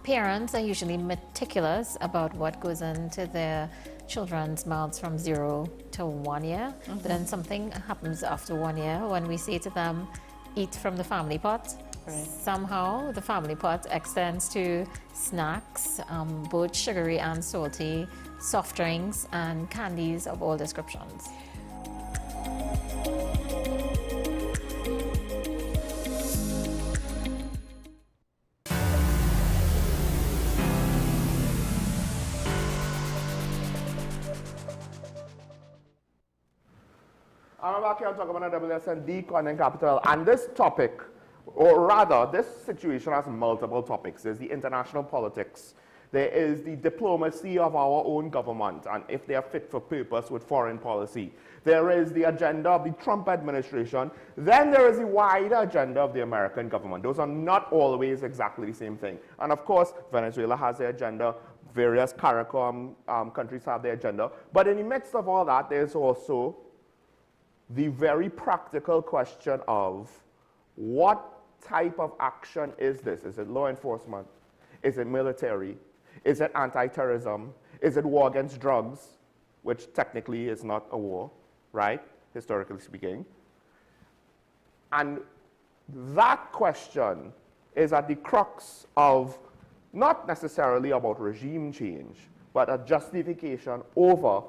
Parents are usually meticulous about what goes into their children's mouths from 0 to 1 year. But then something happens after 1 year when we say to them, eat from the family pot. Right. Somehow the family pot extends to snacks, both sugary and salty, soft drinks and candies of all descriptions. I'm back here talking about WSND Content Capital, and this topic, or rather, this situation has multiple topics. There's the international politics, there is the diplomacy of our own government, and if they are fit for purpose with foreign policy. There is the agenda of the Trump administration. Then there is the wider agenda of the American government. Those are not always exactly the same thing. And of course, Venezuela has their agenda. Various CARICOM countries have their agenda. But in the midst of all that, there's also the very practical question of what type of action is this? Is it law enforcement? Is it military? Is it anti-terrorism? Is it war against drugs, which technically is not a war, right? Historically speaking. And that question is at the crux of not necessarily about regime change, but a justification over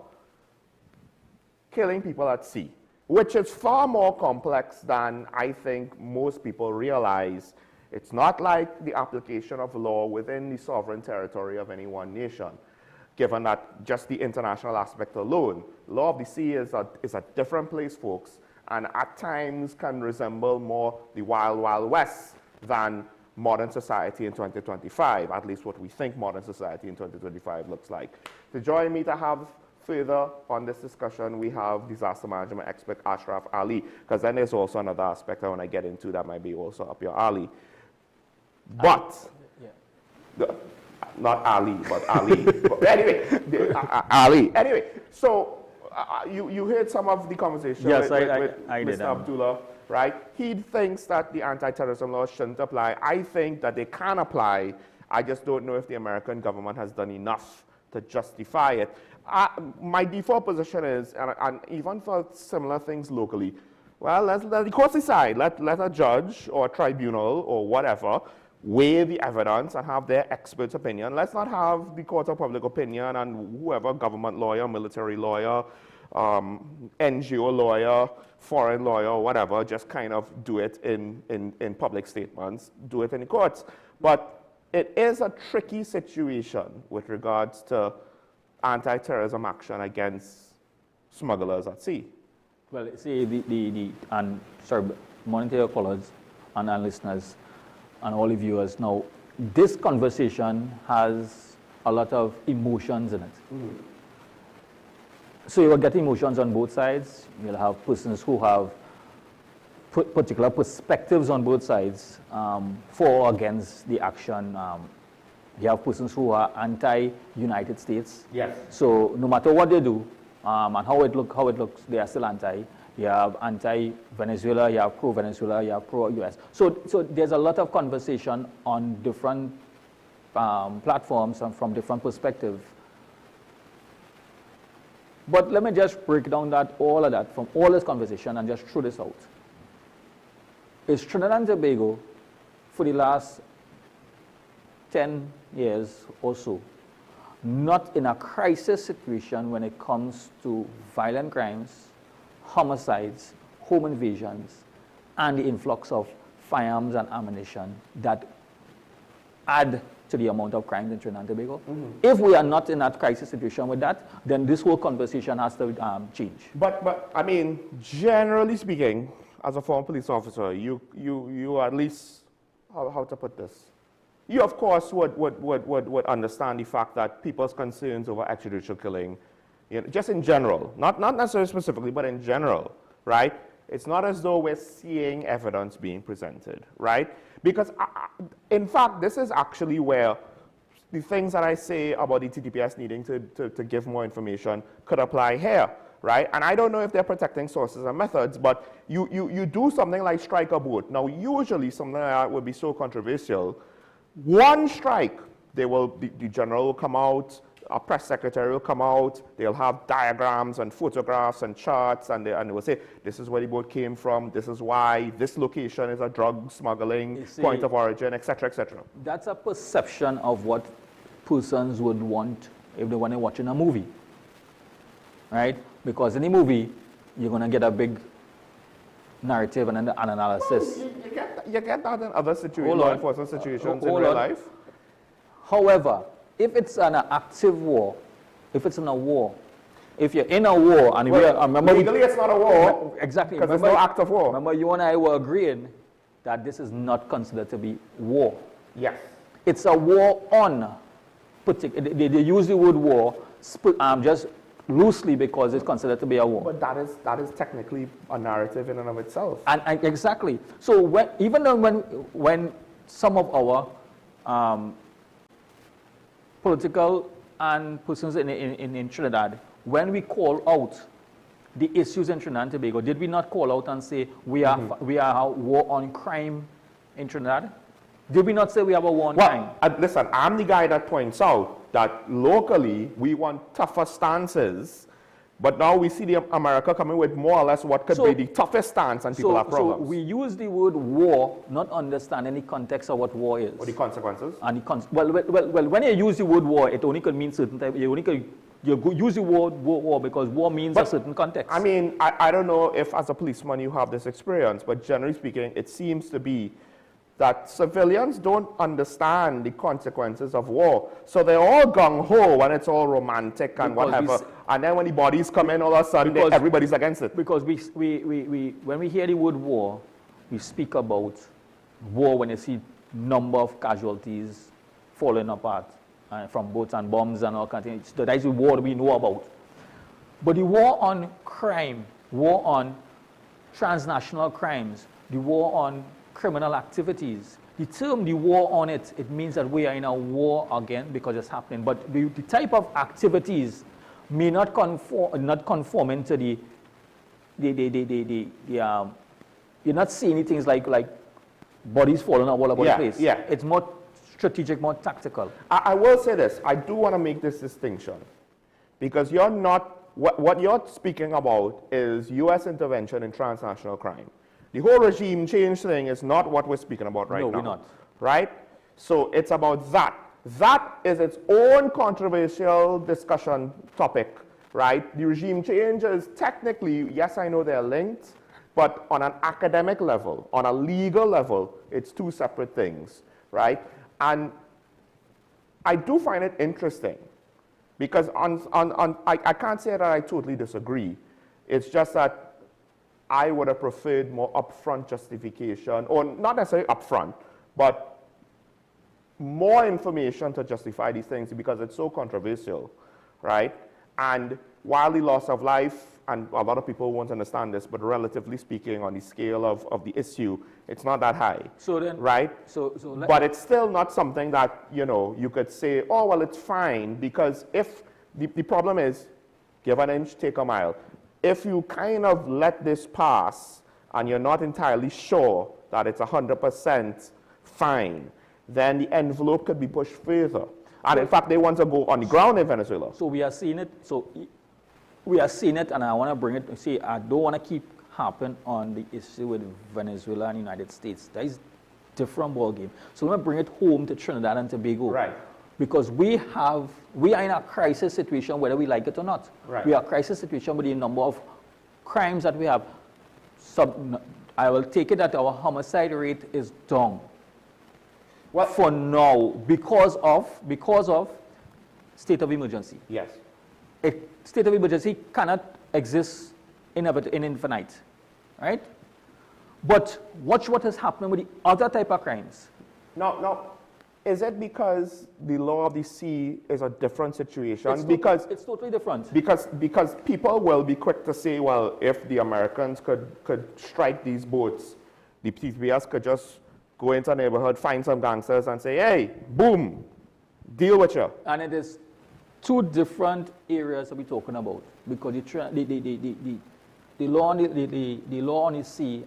killing people at sea, which is far more complex than I think most people realize. It's not like the application of law within the sovereign territory of any one nation, given that just the international aspect alone. Law of the sea is a different place, folks, and at times can resemble more the wild, wild west than modern society in 2025, at least what we think modern society in 2025 looks like. To join me to have further on this discussion, we have disaster management expert Ashraf Ali, because then there's also another aspect I want to get into that might be also up your alley. But, not Ali, but Ali. But anyway, Ali. Anyway, so you heard some of the conversation with Mr. Abdullah, right? He thinks that the anti-terrorism law shouldn't apply. I think that they can apply. I just don't know if the American government has done enough to justify it. My default position is, and even for similar things locally, well, let the courts decide. Let a judge or a tribunal or whatever weigh the evidence and have their expert's opinion. Let's not have the court of public opinion and whoever, government lawyer, military lawyer, NGO lawyer, foreign lawyer, or whatever, just kind of do it in public statements, do it in the courts. But it is a tricky situation with regards to anti-terrorism action against smugglers at sea. Well, see, sorry, monitor your callers and our listeners and all the viewers. Now, this conversation has a lot of emotions in it. Mm. So you will get emotions on both sides. You'll have persons who have particular perspectives on both sides, for or against the action. You have persons who are anti-United States. Yes. So no matter what they do and how it looks, they are still anti. You have anti-Venezuela, you have pro-Venezuela, you have pro-US. So there's a lot of conversation on different platforms and from different perspectives. But let me just break down all of that from all this conversation and just throw this out. Is Trinidad and Tobago, for the last 10 years or so, not in a crisis situation when it comes to violent crimes, homicides, home invasions, and the influx of firearms and ammunition that add to the amount of crimes in Trinidad and Tobago? If we are not in that crisis situation with that, then this whole conversation has to change. But I mean, generally speaking, as a former police officer, you at least, how to put this? You, of course, would understand the fact that people's concerns over extrajudicial killing, just in general, not necessarily specifically, but in general, right? It's not as though we're seeing evidence being presented, right? Because, in fact, this is actually where the things that I say about the TTPS needing to give more information could apply here, right? And I don't know if they're protecting sources and methods, but you do something like strike a boat. Now, usually something like that would be so controversial. One strike, the general will come out, a press secretary will come out, they'll have diagrams and photographs and charts, and they will say, this is where the boat came from, this is why, this location is a drug smuggling point of origin, etc., etc. That's a perception of what persons would want if they want to watch in a movie, right? Because in a movie, you're going to get a big narrative and an analysis. You get that in other situations, law enforcement situations in real life. However, if it's an active war, if it's in a war, if you're in a war, and remember, legally it's not a war. Exactly. Because there's no act of war. Remember, you and I were agreeing that this is not considered to be war. Yes. It's a war on, they use the word war just loosely because it's considered to be a war. But that is technically a narrative in and of itself. And exactly. So even when some of our political and persons in Trinidad, when we call out the issues in Trinidad and Tobago, did we not call out and say we are a war on crime in Trinidad? Did we not say we have a war on crime? Listen, I'm the guy that points out that locally we want tougher stances, but now we see America coming with more or less what could be the toughest stance, and people have problems. So we use the word war, not understanding the context of what war is. Or the consequences. And well, when you use the word war, it only could mean certain type. You use the word war because war means a certain context. I mean, I don't know if as a policeman you have this experience, but generally speaking, it seems to be that civilians don't understand the consequences of war. So they're all gung-ho when it's all romantic and whatever. And then when the bodies come in, all of a sudden, everybody's against it. Because when we hear the word war, we speak about war when you see number of casualties falling apart from boats and bombs and all kinds of things. That is the war we know about. But the war on crime, war on transnational crimes, the war on criminal activities. The term, the war on it, it means that we are in a war again because it's happening. But the type of activities may not conform into you're not seeing things like bodies falling all over the place. Yeah. It's more strategic, more tactical. I will say this. I do want to make this distinction because you're not, what you're speaking about is U.S. intervention in transnational crime. The whole regime change thing is not what we're speaking about right now. No, we're not. Right? So it's about that. That is its own controversial discussion topic, right? The regime change is technically, yes, I know they're linked, but on an academic level, on a legal level, it's two separate things, right? And I do find it interesting because I can't say that I totally disagree. It's just that I would have preferred more upfront justification, or not necessarily upfront, but more information to justify these things because it's so controversial, right? And while the loss of life, and a lot of people won't understand this, but relatively speaking on the scale of the issue, it's not that high, so then, right? But it's still not something that, you could say, oh, well, it's fine, because if the problem is, give an inch, take a mile. If you kind of let this pass and you're not entirely sure that it's 100% fine, then the envelope could be pushed further. And in fact, they want to go on the ground in Venezuela. So we are seeing it. So we are seeing it, and I want to bring it, see, I don't want to keep harping on the issue with Venezuela and the United States. That is different ballgame. So we're going to bring it home to Trinidad and Tobago. Right. Because we are in a crisis situation whether we like it or not. Right. We are in a crisis situation with the number of crimes that we have. I will take it that our homicide rate is down. Well, for now, because of state of emergency. Yes. A state of emergency cannot exist in infinite, right? But watch what is happening with the other type of crimes. Now, is it because the law of the sea is a different situation? It's totally different. Because people will be quick to say, well, if the Americans could strike these boats, the PTPS could just go into a neighborhood, find some gangsters and say, hey, boom, deal with you. And it is two different areas that we're talking about. Because the law on the sea,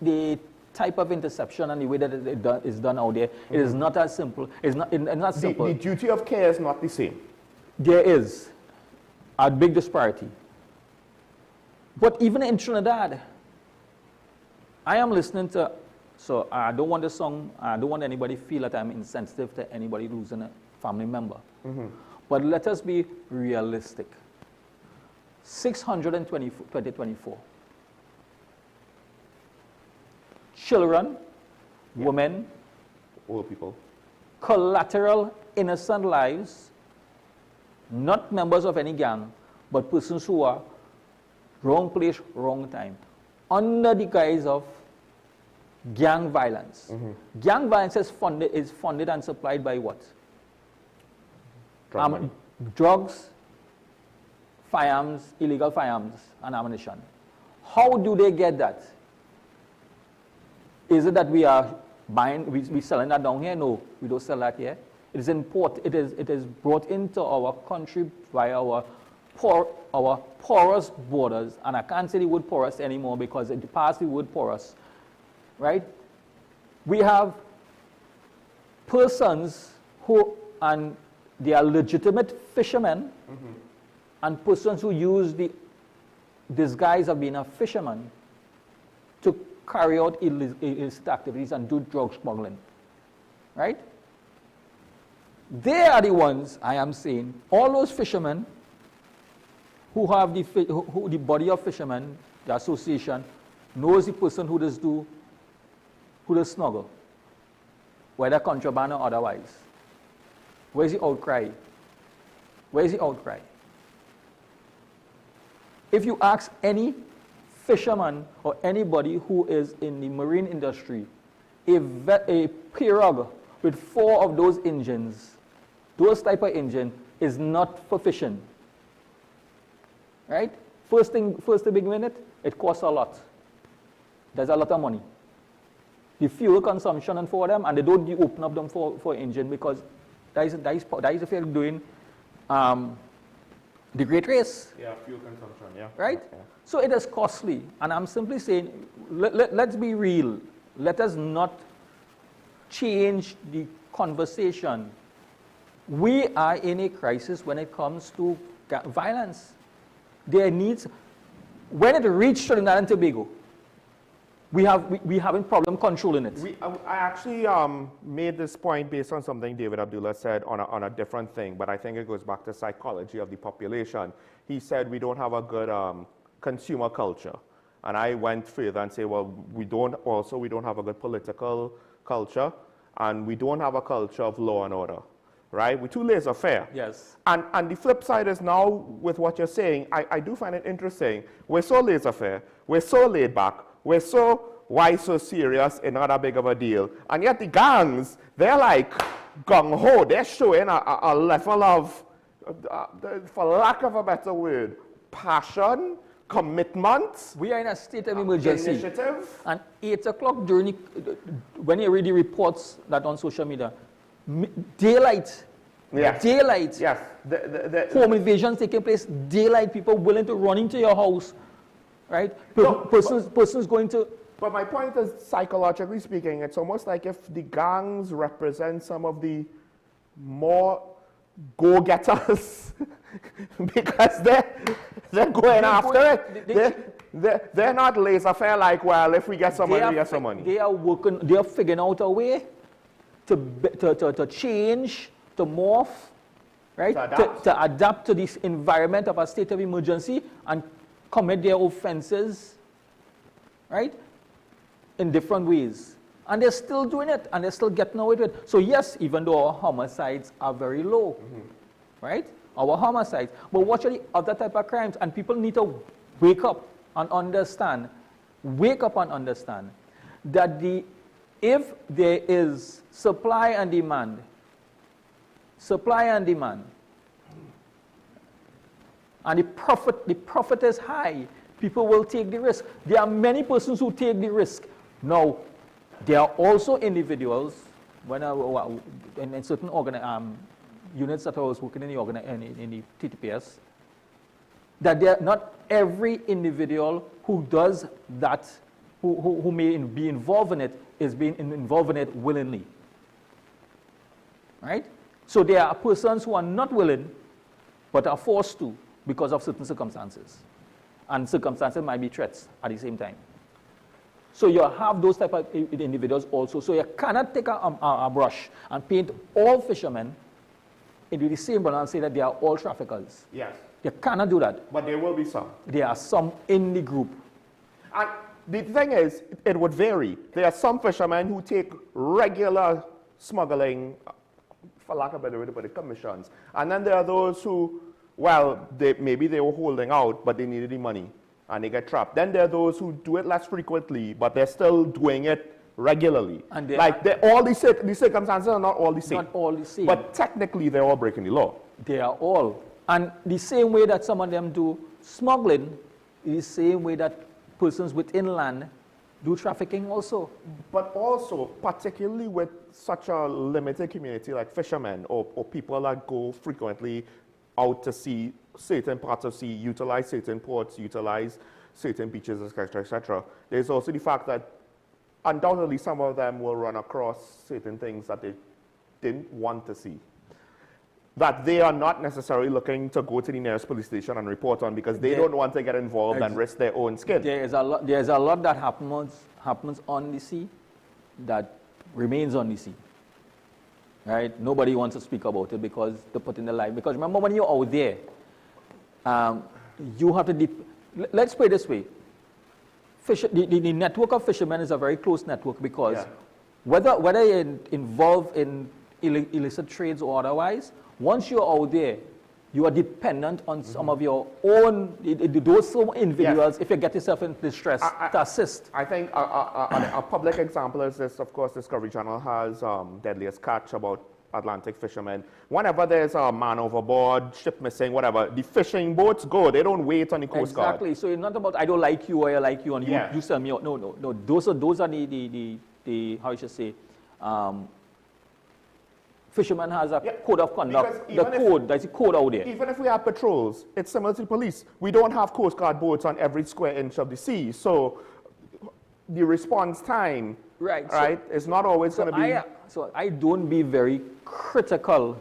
the type of interception and the way that it is done out there, it is not as simple. It's not simple. The duty of care is not the same. There is a big disparity. But even in Trinidad, I am listening to, so I don't want the song, I don't want anybody to feel that I'm insensitive to anybody losing a family member. But let us be realistic. 2024. Children, women, old people, collateral innocent lives, not members of any gang, but persons who are wrong place, wrong time, under the guise of gang violence. Gang violence is funded and supplied by what? Drugs, firearms, illegal firearms, and ammunition. How do they get that? Is it that we are buying, we selling that down here? No, we don't sell that here. It is it is brought into our country via our porous borders, and I can't say the word porous anymore because it passed the word porous, right? We have persons who, and they are legitimate fishermen, and persons who use the disguise of being a fisherman to carry out illicit activities and do drug smuggling, right? They are the ones, I am saying, all those fishermen who have the body of fishermen, the association, knows the person who does smuggle, whether contraband or otherwise. Where's the outcry? Where's the outcry? If you ask any fisherman or anybody who is in the marine industry, a pirogue with 4 of those engines, those type of engine is not for fishing, right? First thing begin with it costs a lot. There's a lot of money. The fuel consumption and for them, and they don't open up them for engine because that is if you're doing the Great Race. Yeah, fuel consumption, yeah. Right? Yeah. So it is costly. And I'm simply saying, let's be real. Let us not change the conversation. We are in a crisis when it comes to violence. There needs, when it reached Trinidad and Tobago, we having problem controlling it. I actually made this point based on something David Abdullah said on a different thing, but I think it goes back to psychology of the population. He said we don't have a good consumer culture. And I went further and say, well, we don't have a good political culture, and we don't have a culture of law and order, right? We're too laissez-faire. Yes. And the flip side is now, with what you're saying, I do find it interesting. We're so laissez-faire, we're so laid back, we're so, why so serious and not that big of a deal? And yet the gangs, they're like gung-ho. They're showing a level of, for lack of a better word, passion, commitment. We are in a state of emergency. Initiative. And 8 o'clock during, when you read the reports that on social media, daylight. Yes. Daylight. Yes. Home invasions taking place, daylight, people willing to run into your house. Right? Persons going to... But my point is, psychologically speaking, it's almost like if the gangs represent some of the more go-getters because they're going after it. They're not laissez-faire like, well, if we get some money, we get some money. They are working, they are figuring out a way to change, to morph, right? To adapt to this environment of a state of emergency and commit their offenses, right? In different ways. And they're still doing it, and they're still getting away with it. So yes, even though our homicides are very low, right? Our homicides. But watch the other type of crimes, and people need to wake up and understand, that if there is supply and demand, and the profit is high, people will take the risk. There are many persons who take the risk. Now, there are also individuals, when in certain units that I was working in the TTPS, that they are not every individual who does that, who may be involved in it, is being involved in it willingly. Right? So there are persons who are not willing, but are forced to because of certain circumstances. And circumstances might be threats at the same time. So you have those type of individuals also. So you cannot take a brush and paint all fishermen into the same brush and say that they are all traffickers. Yes. You cannot do that. But there will be some. There are some in the group. And the thing is, it would vary. There are some fishermen who take regular smuggling, for lack of a better way to put it, commissions. And then there are those who, well, maybe they were holding out, but they needed the money, and they get trapped. Then there are those who do it less frequently, but they're still doing it regularly. And all these circumstances are not all the same. Not all the same. But technically, they're all breaking the law. They are all. And the same way that some of them do smuggling, is the same way that persons within land do trafficking also. But also, particularly with such a limited community like fishermen or people that go frequently out to sea, certain parts of sea, utilize certain ports, utilize certain beaches, etc., etc. There's also the fact that undoubtedly some of them will run across certain things that they didn't want to see, that they are not necessarily looking to go to the nearest police station and report on because they don't want to get involved and risk their own skin. There's a lot that happens on the sea that remains on the sea. Right? Nobody wants to speak about it because they put in the life. Because remember, when you're out there, you have to, let's put it this way. The network of fishermen is a very close network because whether you're involved in illicit trades or otherwise, once you're out there, you are dependent on some of your own, those individuals, if you get yourself in distress, to assist. I think a public example is this, of course, Discovery Channel has Deadliest Catch about Atlantic fishermen. Whenever there's a man overboard, ship missing, whatever, the fishing boats go. They don't wait on the Coast Guard. Exactly. So it's not about I don't like you or I like you and you sell me out. No. Those are the how you should say, fisherman has a code of conduct. There's a code out there. Even if we have patrols, it's similar to the police. We don't have Coast Guard boats on every square inch of the sea. So the response time, is not always going to be... So I don't be very critical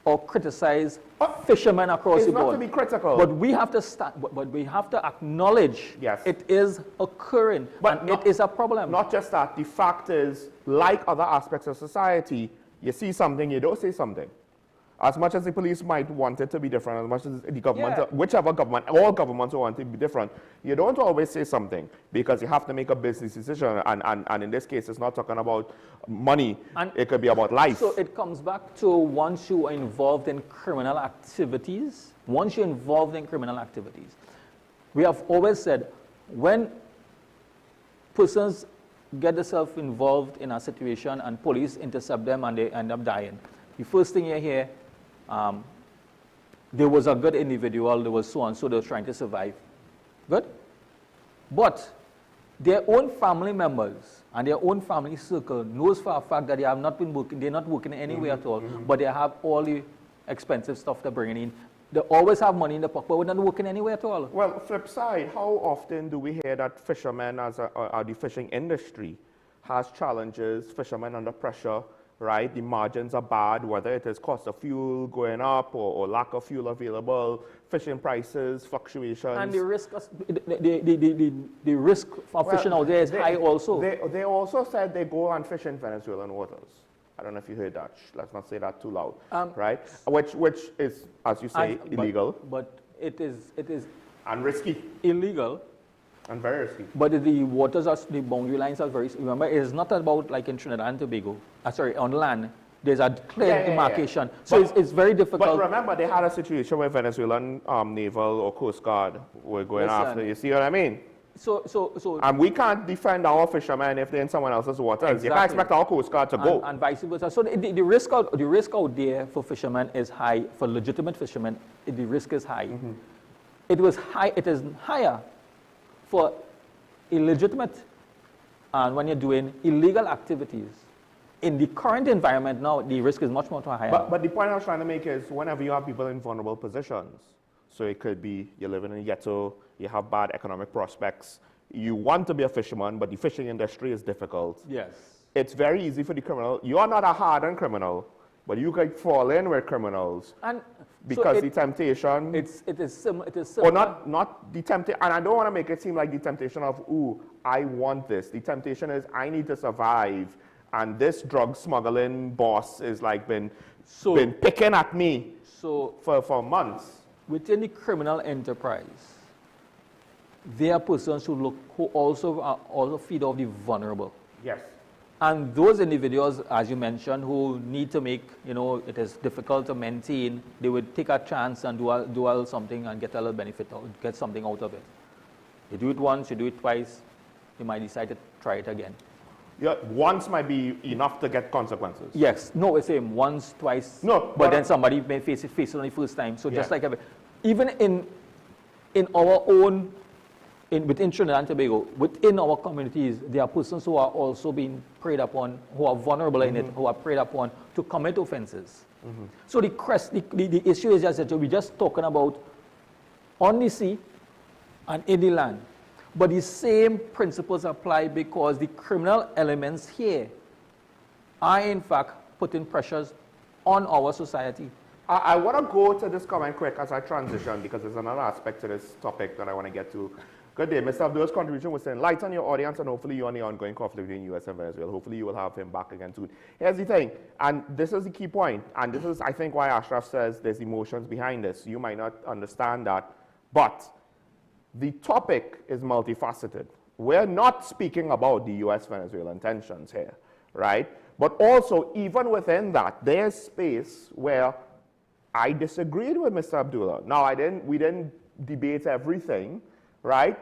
or criticize fishermen across the board. It's not to be critical. But we have to but we have to acknowledge it is occurring, and it is a problem. Not just that. The fact is, like other aspects of society, you see something, you don't say something. As much as the police might want it to be different, as much as the government, whichever government, all governments want it to be different, you don't always say something because you have to make a business decision. And in this case, it's not talking about money. It could be about life. So it comes back to once you are involved in criminal activities, we have always said when persons get themselves involved in a situation and police intercept them and they end up dying, the first thing you hear, there was a good individual, there was so and so, they were trying to survive. Good? But their own family members and their own family circle knows for a fact that they have not been working, they're not working anywhere at all, but they have all the expensive stuff they're bringing in. They always have money in the pocket, but we're not working anywhere at all. Well, flip side, how often do we hear that fishermen, the fishing industry, has challenges, fishermen under pressure, right? The margins are bad, whether it is cost of fuel going up or lack of fuel available, fishing prices, fluctuations. And the risk, the risk for fishing out there is high also. They also said they go and fish in Venezuelan waters. I don't know if you heard that. Let's not say that too loud, right? Which is, as you say, illegal. But it is and risky. Illegal. And very risky. But the waters, the boundary lines are very, remember, it's not about like in Trinidad and Tobago, on land, there's a clear demarcation. So it's very difficult. But remember, they had a situation where Venezuelan naval or Coast Guard were going after, you see what I mean? And we can't defend our fishermen if they're in someone else's waters. Exactly. You can't expect our Coast Guard to go. And vice versa. So the risk out there for fishermen is high. For legitimate fishermen, the risk is high. It is higher for illegitimate and when you're doing illegal activities. In the current environment now, the risk is much more higher. But the point I was trying to make is whenever you have people in vulnerable positions, so it could be you're living in a ghetto, you have bad economic prospects, you want to be a fisherman, but the fishing industry is difficult. Yes. It's very easy for the criminal. You are not a hardened criminal, but you could fall in with criminals. And because the temptation... It is similar. Or not the temptation, and I don't want to make it seem like the temptation of, ooh, I want this. The temptation is, I need to survive, and this drug smuggling boss is like been picking at me for months. Within the criminal enterprise, there are persons who also feed off the vulnerable. Yes. And those individuals, as you mentioned, who need to make, it is difficult to maintain, they would take a chance and do a little something and get a little benefit, or get something out of it. You do it once, you do it twice, you might decide to try it again. Yeah, once might be enough to get consequences. Yes. No, it's same. Once, twice. No. But then somebody may face it on the first time. So just like even in our own, within Trinidad and Tobago, within our communities, there are persons who are also being preyed upon, who are vulnerable in it, who are preyed upon to commit offenses. So the issue is just that we're just talking about on the sea and in the land. But the same principles apply because the criminal elements here are in fact putting pressures on our society. I want to go to this comment quick as I transition because there's another aspect to this topic that I want to get to. Good day. Mr. Abdul's contribution was to enlighten your audience and hopefully you on the ongoing conflict between US and Venezuela. Hopefully you will have him back again soon. Here's the thing, and this is the key point, and this is, I think, why Ashraf says there's emotions behind this. You might not understand that, but the topic is multifaceted. We're not speaking about the US-Venezuelan tensions here, right? But also, even within that, there's space where I disagreed with Mr. Abdullah. Now, we didn't debate everything, right?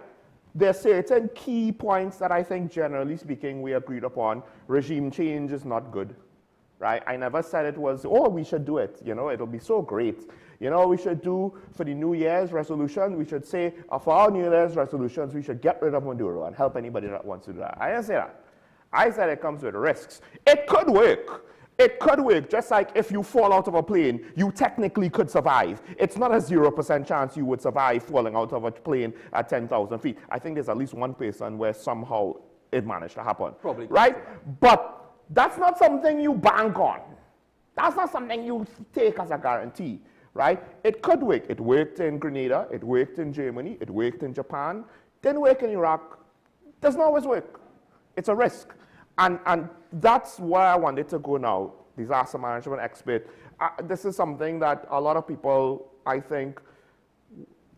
There are certain key points that I think, generally speaking, we agreed upon. Regime change is not good, right? I never said it was, oh, we should do it. It'll be so great. We should do for the New Year's resolution, we should say, for our New Year's resolutions, we should get rid of Maduro and help anybody that wants to do that. I didn't say that. I said it comes with risks. It could work. It could work, just like if you fall out of a plane, you technically could survive. It's not a 0% chance you would survive falling out of a plane at 10,000 feet. I think there's at least one person where somehow it managed to happen. Probably. Right? But that's not something you bank on. That's not something you take as a guarantee. Right? It could work. It worked in Grenada. It worked in Germany. It worked in Japan. Didn't work in Iraq. Doesn't always work. It's a risk. And that's where I wanted to go now, disaster management expert. This is something that a lot of people, I think,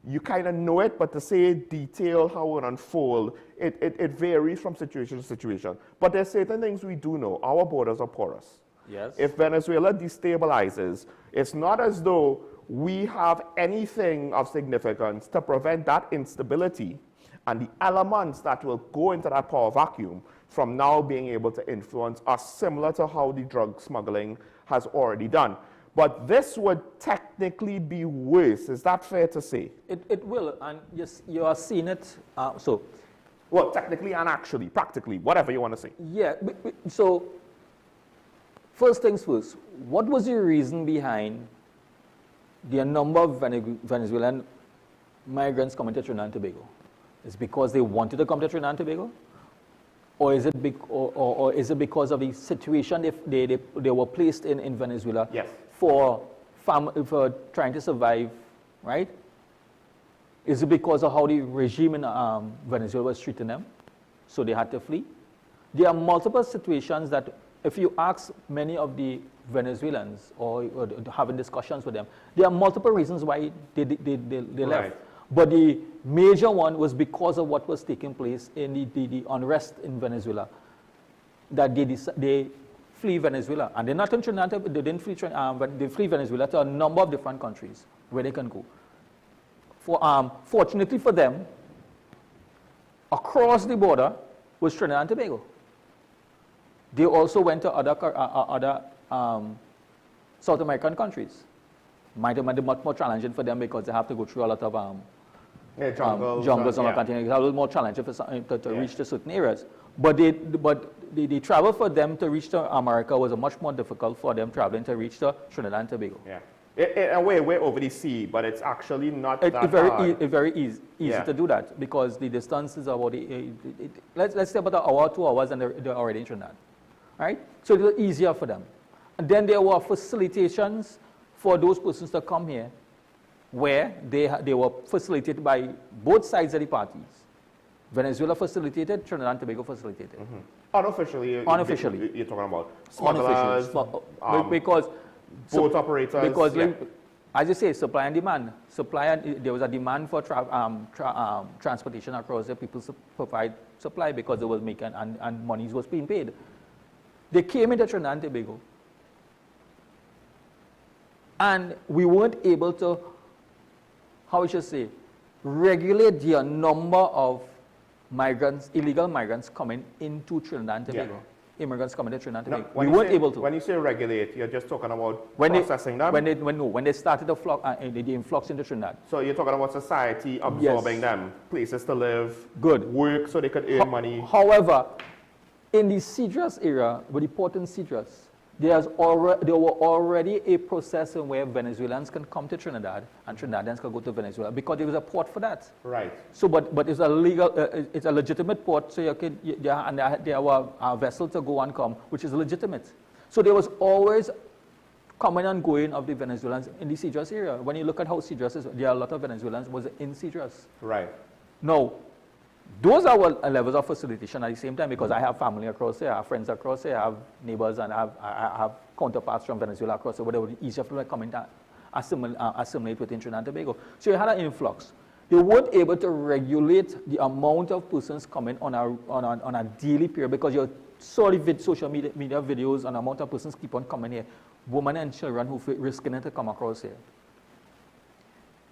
you kind of know it, but to say detail how it unfold, it varies from situation to situation. But there's certain things we do know. Our borders are porous. Yes. If Venezuela destabilizes, it's not as though we have anything of significance to prevent that instability and the elements that will go into that power vacuum from now being able to influence us, similar to how the drug smuggling has already done. But this would technically be worse. Is that fair to say? It will, and yes, you are seeing it. Well, technically and actually, practically, whatever you want to say. Yeah, so first things first, what was the reason behind the number of Venezuelan migrants coming to Trinidad and Tobago? Is it because they wanted to come to Trinidad and Tobago? Or is it, or is it because of the situation if they were placed in Venezuela Yes. for trying to survive, right? Is it because of how the regime in Venezuela was treating them? So they had to flee? There are multiple situations that if you ask many of the Venezuelans or having discussions with them, there are multiple reasons why they left. Right. But the major one was because of what was taking place in the unrest in Venezuela, that they flee Venezuela. And they're not in Trinidad, they didn't flee, they flee Venezuela to a number of different countries where they can go. Fortunately for them, across the border was Trinidad and Tobago. They also went to other South American countries. Might have been much more challenging for them because they have to go through a lot of jungles and continent. It's a little more challenging to reach to certain areas. But the travel for them to reach to America was much more difficult for them traveling to reach to Trinidad and Tobago. Yeah. In a way, we're over the sea, but it's actually not that hard. It's very easy to do that because the distance is about, let's say about an hour, 2 hours, and they're already in Trinidad. Right? So it was easier for them. And then there were facilitations for those persons to come here where they were facilitated by both sides of the parties. Venezuela facilitated, Trinidad and Tobago facilitated. Unofficially, Unofficially. you're talking about smugglers, because boat operators. Because, as you say, supply and demand. There was a demand for transportation across there. People provide supply because they was making and monies was being paid. They came into Trinidad and Tobago, and we weren't able to, how we should say, regulate the number of migrants, illegal migrants coming into Trinidad and Tobago. Immigrants coming to Trinidad and Tobago. We weren't able to. When you say regulate, you're just talking about processing them? When they started the influx into Trinidad. So you're talking about society absorbing them, places to live, work so they could earn money. However, in the Cedros area, with the port in Cedros, there were already a process in where Venezuelans can come to Trinidad and Trinidadians can go to Venezuela because there was a port for that. Right. So, but it's a legal, it's a legitimate port. So there were vessels to go and come, which is legitimate. So there was always coming and going of the Venezuelans in the Cedros area. When you look at how Cedros is, there are a lot of Venezuelans was in Cedros. Right. Now, those are levels of facilitation at the same time because I have family across there, I have friends across there, I have neighbors, and I have counterparts from Venezuela across there, where it would be easier for them to come in to assimilate within Trinidad and Tobago. So you had an influx. They weren't able to regulate the amount of persons coming on a daily period because you saw the social media videos and the amount of persons keep on coming here, women and children who risking it to come across here.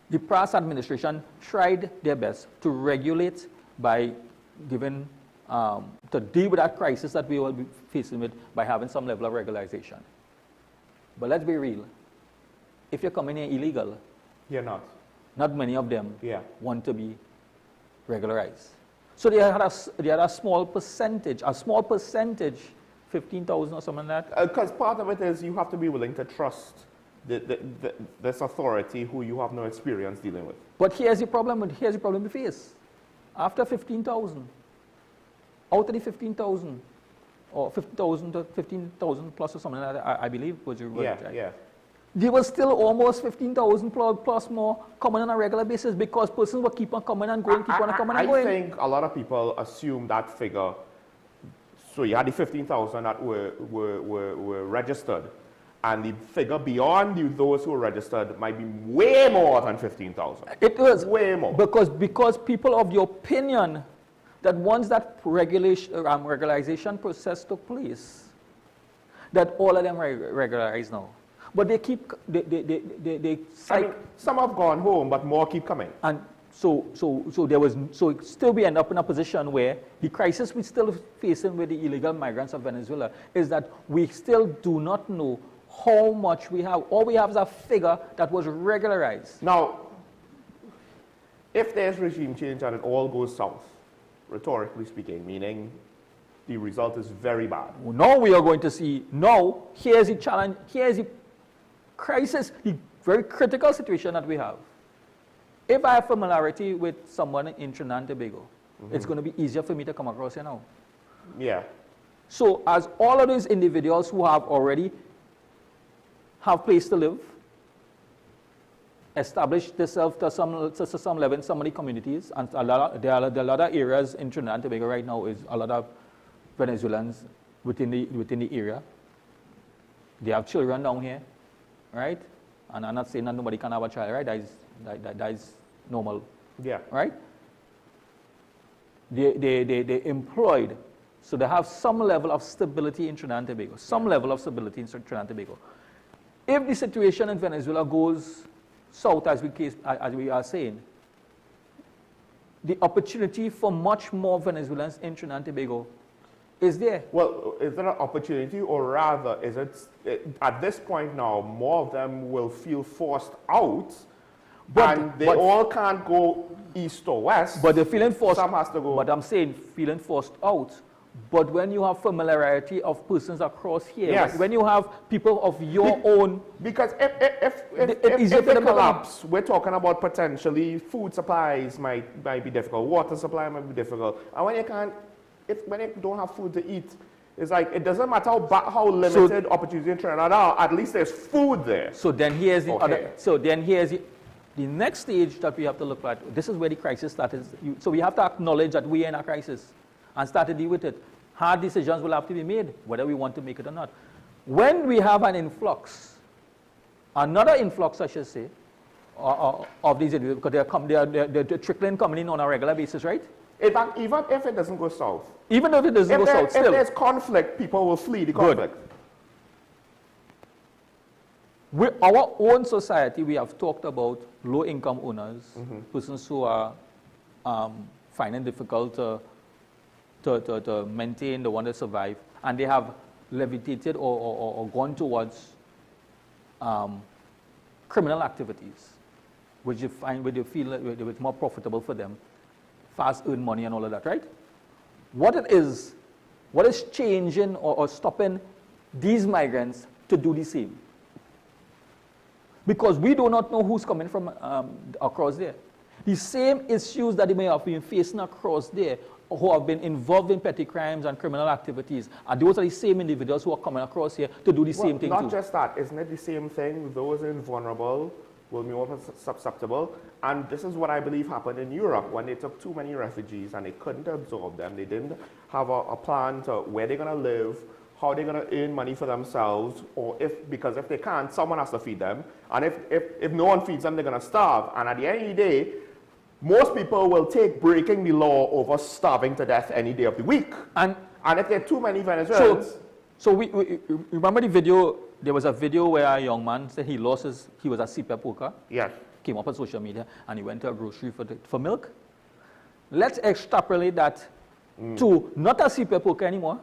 The past administration tried their best to regulate by giving, to deal with that crisis that we will be facing with by having some level of regularization. But let's be real. If you're coming here illegal, you're not. Not many of them want to be regularized. So they had a small percentage, 15,000 or something like that. Because part of it is you have to be willing to trust this authority who you have no experience dealing with. But here's the problem we face. After 15,000, out of the 15,000, or 50,000 to 15,000 plus or something like that, I believe was your word. Yeah. There was still almost 15,000 plus more coming on a regular basis because persons will keep on coming and going, keep on coming and going. I think a lot of people assume that figure. So you had the 15,000 that were registered. And the figure beyond those who were registered might be way more than 15,000. It was way more. Because people of the opinion that once that regularization process took place, that all of them regularized now. But they keep, some have gone home, but more keep coming. And so still we end up in a position where the crisis we're still facing with the illegal migrants of Venezuela is that we still do not know how much we have. All we have is a figure that was regularized. Now, if there's regime change and it all goes south, rhetorically speaking, meaning the result is very bad. Now we are going to see, here's the challenge, here's the crisis, the very critical situation that we have. If I have familiarity with someone in Trinidad and Tobago, it's going to be easier for me to come across here now. Yeah. So as all of these individuals who have already have place to live, established themselves to some level in some of the communities, and there are a lot of areas in Trinidad and Tobago right now is a lot of Venezuelans within the area. They have children down here, right? And I'm not saying that nobody can have a child, right? That is normal. Yeah. Right? They employed, so they have some level of stability in Trinidad and Tobago, some level of stability in Trinidad and Tobago. If the situation in Venezuela goes south, as we are saying, the opportunity for much more Venezuelans in Trinidad and Tobago is there. Well, is there an opportunity, or rather, is it at this point now, more of them will feel forced out, and they all can't go east or west? But they're feeling forced. Some has to go. But I'm saying feeling forced out. But when you have familiarity of persons across here, yes. when you have people of your own... Because if they collapse, we're talking about potentially food supplies might be difficult, water supply might be difficult. And when you can't, when you don't have food to eat, it's like, it doesn't matter how limited opportunity in Trinidad are, at least there's food there. So then here's the the next stage that we have to look at. This is where the crisis started. So we have to acknowledge that we are in a crisis and start to deal with it. Hard decisions will have to be made, whether we want to make it or not. When we have an influx, another influx, I should say, of these individuals, because they're trickling coming in on a regular basis, right? In fact, even if it doesn't go south. Even if it doesn't go south, still. If there's conflict, people will flee the conflict. With our own society, we have talked about low-income owners, persons who are finding it difficult to maintain, the one to survive, and they have levitated or gone towards criminal activities, which you find where they feel it's more profitable for them, fast earn money and all of that, right? What is changing or stopping these migrants to do the same? Because we do not know who's coming from across there. The same issues that they may have been facing across there, who have been involved in petty crimes and criminal activities, and those are the same individuals who are coming across here to do the same thing too. Not just that, isn't it the same thing? Those vulnerable will be more susceptible, and this is what I believe happened in Europe when they took too many refugees and they couldn't absorb them. They didn't have a plan to where they're going to live, how they're going to earn money for themselves, or because if they can't, someone has to feed them, and if no one feeds them, they're going to starve. And at the end of the day, most people will take breaking the law over starving to death any day of the week. And if there are too many Venezuelans... So we remember the video, there was a video where a young man said he was a CPAP worker. Yes. Came up on social media, and he went to a grocery for milk. Let's extrapolate that to not a CPAP worker anymore,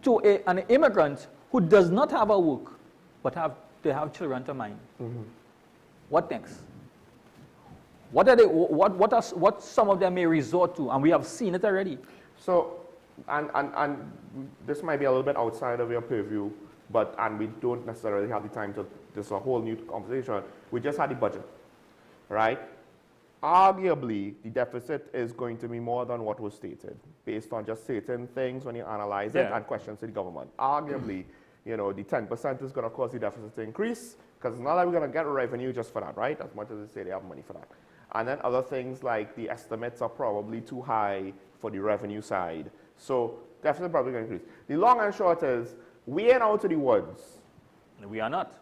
to an immigrant who does not have a work, but they have children to mind. What next? What are they? What some of them may resort to, and we have seen it already. So, and this might be a little bit outside of your purview, and we don't necessarily have the time to. This is a whole new conversation. We just had the budget, right? Arguably, the deficit is going to be more than what was stated, based on just certain things when you analyze it and questions to the government. Arguably, the 10% is going to cause the deficit to increase, because it's not like we're going to get revenue just for that, right? As much as they say they have money for that. And then other things like the estimates are probably too high for the revenue side. So deficit probably going to increase. The long and short is, we are out to the woods. We are not.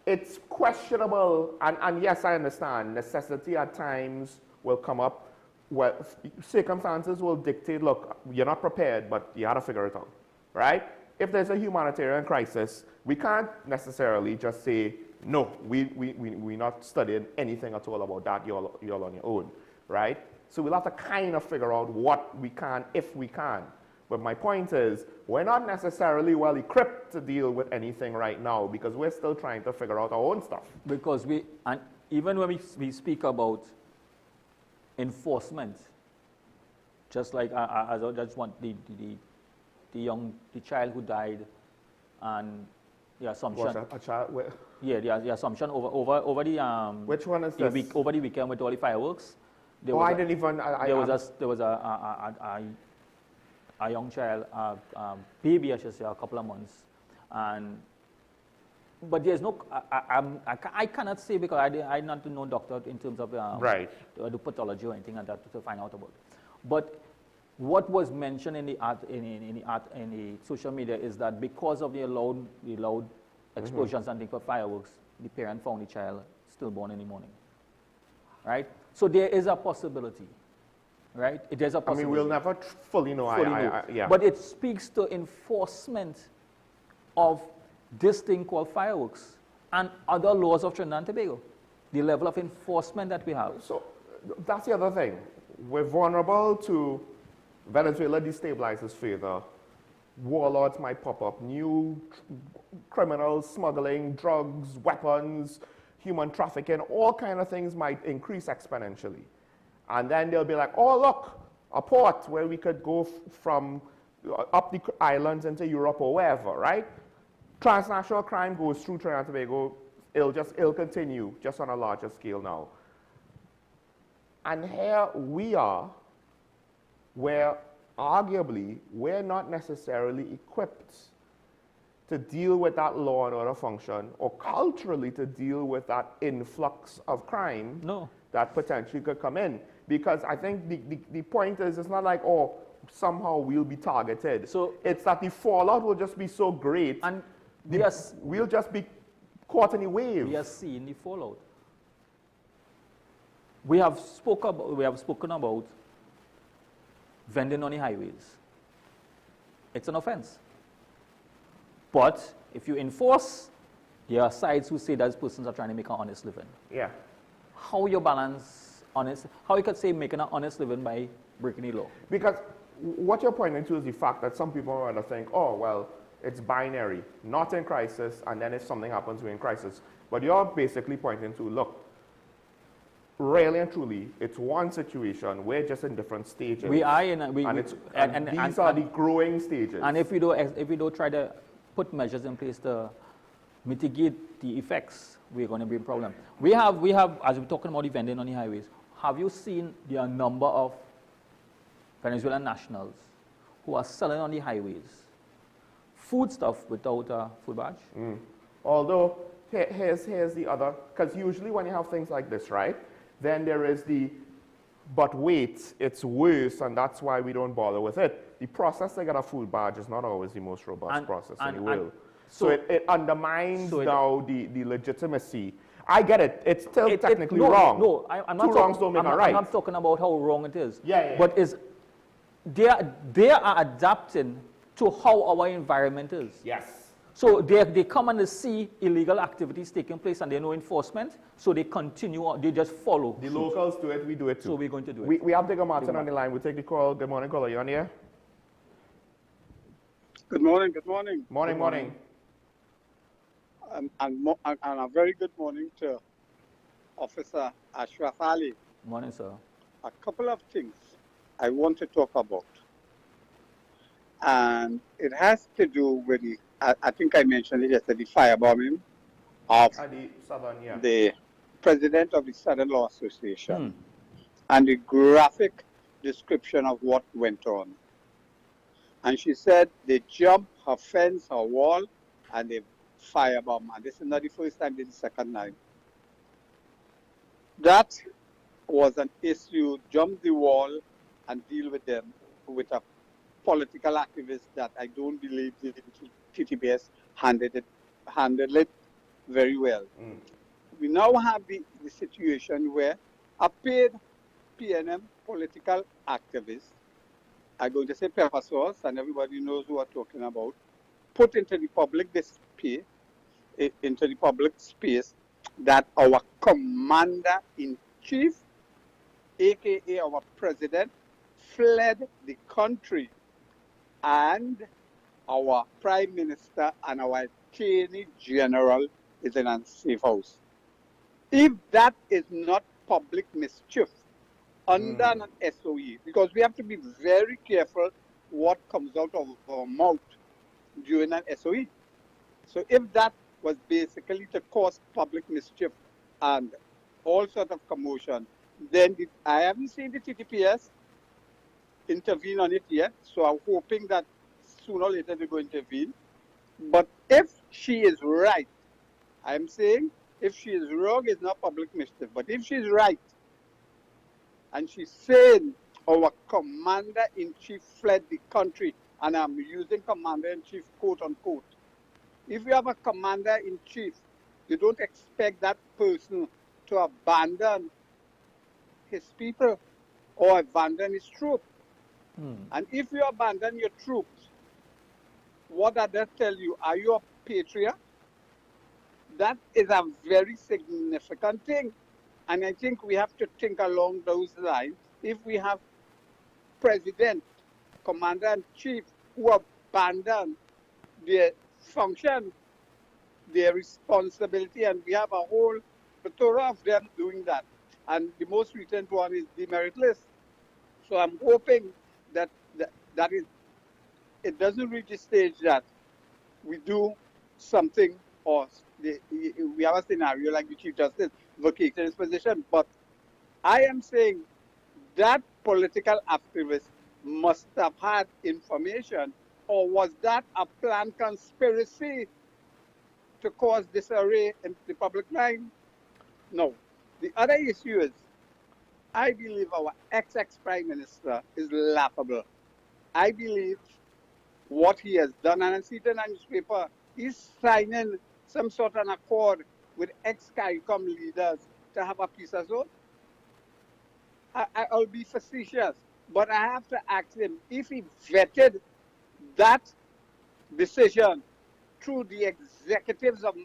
It's questionable, and yes, I understand, necessity at times will come up, where circumstances will dictate, look, you're not prepared, but you have to figure it out, right? If there's a humanitarian crisis, we can't necessarily just say, no, we're not studying anything at all about that, you're on your own, right? So we'll have to kind of figure out what we can, if we can. But my point is, we're not necessarily well equipped to deal with anything right now, because we're still trying to figure out our own stuff. Because and even when we speak about enforcement, just like I just want the child who died, and the assumption. A child? Where? Yeah, the assumption over the which one is this? Over the weekend with all the fireworks. I didn't even. There was a a young child, baby, I should say, a couple of months, but there's no, I cannot say because I'm not no doctor in terms of right. The pathology or anything like that to find out about it. But what was mentioned in the social media is that because of the loud explosions and things for fireworks, the parent found the child stillborn in the morning. Right? So there is a possibility. Right? There's a possibility. I mean, we'll never fully know. Yeah. But it speaks to enforcement of this thing called fireworks and other laws of Trinidad and Tobago. The level of enforcement that we have. So that's the other thing. We're vulnerable to Venezuela destabilizes further. Warlords might pop up. New criminals, smuggling, drugs, weapons, human trafficking, all kind of things might increase exponentially. And then they'll be like, oh, look, a port where we could go from up the islands into Europe or wherever, right? Transnational crime goes through Trinidad and Tobago. It'll continue, just on a larger scale now. And here we are, where arguably we're not necessarily equipped to deal with that law and order function, or culturally to deal with that influx of crime that potentially could come in. Because I think the point is, it's not like, oh, somehow we'll be targeted. So it's that the fallout will just be so great, and we'll just be caught in the wave. We are seeing the fallout. We have spoken about vending on the highways. It's an offense. But if you enforce, there are sides who say that persons are trying to make an honest living. Yeah. How you balance honest, how you could say making an honest living by breaking the law? Because what you're pointing to is the fact that some people want to think, oh, well, it's binary, not in crisis, and then if something happens, we're in crisis. But you're basically pointing to, look, really and truly, it's one situation. We're just in different stages. We are in, and these are the growing stages. And if we don't try to put measures in place to mitigate the effects, we're going to be in problem. We have, as we're talking about the vending on the highways, have you seen the number of Venezuelan nationals who are selling on the highways food stuff without a food badge? Although, here's the other, because usually when you have things like this, right, then there is the, but wait, it's worse, and that's why we don't bother with it. The process to get a food badge is not always the most robust process in the world. So it undermines now the legitimacy. I get it. It's still technically wrong. No, I'm not. Two wrongs don't make a right. I'm not talking about how wrong it is. Yeah. But they are adapting to how our environment is. Yes. So they come and they see illegal activities taking place and there's no enforcement, so they continue, they just follow. The locals do it, we do it too. So we're going to do it. We have Digger Martin on the line. We'll take the call. Good morning, caller. You on here? Good morning, good morning. Morning. And a very good morning to Officer Ashraf Ali. Morning, sir. A couple of things I want to talk about. And it has to do with the, I think I mentioned it yesterday, the firebombing of the president of the Southern Law Association and the graphic description of what went on. And she said they jumped her fence, her wall, and they firebomb. And this is not the first time, this is the second time. That was an issue, jump the wall and deal with them with a political activist that I don't believe the TTBS handled it very well. We now have the situation where a paid PNM political activist, I'm going to say pepper sauce, and everybody knows who I'm talking about, put into the public display, into the public space, that our commander-in-chief, aka our president, fled the country, and our prime minister and our attorney general is in a safe house. If that is not public mischief under an SOE, because we have to be very careful what comes out of our mouth during an SOE. So if that was basically to cause public mischief and all sort of commotion, then I haven't seen the TTPS intervene on it yet, so I'm hoping that sooner or later they're going to intervene. But if she is right, I'm saying if she is wrong, it's not public mischief. But if she's right, and she's saying our commander-in-chief fled the country, and I'm using commander-in-chief quote unquote. If you have a commander-in-chief, you don't expect that person to abandon his people or abandon his troops. And if you abandon your troops, what does that tell you? Are you a patriot? That is a very significant thing. And I think we have to think along those lines. If we have president, commander-in-chief who abandon their function, their responsibility, and we have a whole plethora of them doing that. And the most recent one is the merit list. So I'm hoping that it doesn't reach the stage that we do something or we have a scenario like the Chief Justice vacating his position. But I am saying that political activist must have had information, or was that a planned conspiracy to cause disarray in the public mind? No. The other issue is, I believe our ex-Prime Minister is laughable. I believe what he has done, and I see it in a newspaper, he's signing some sort of an accord with ex-CARICOM leaders to have a peace zone. I'll be facetious, but I have to ask him if he vetted that decision through the executives of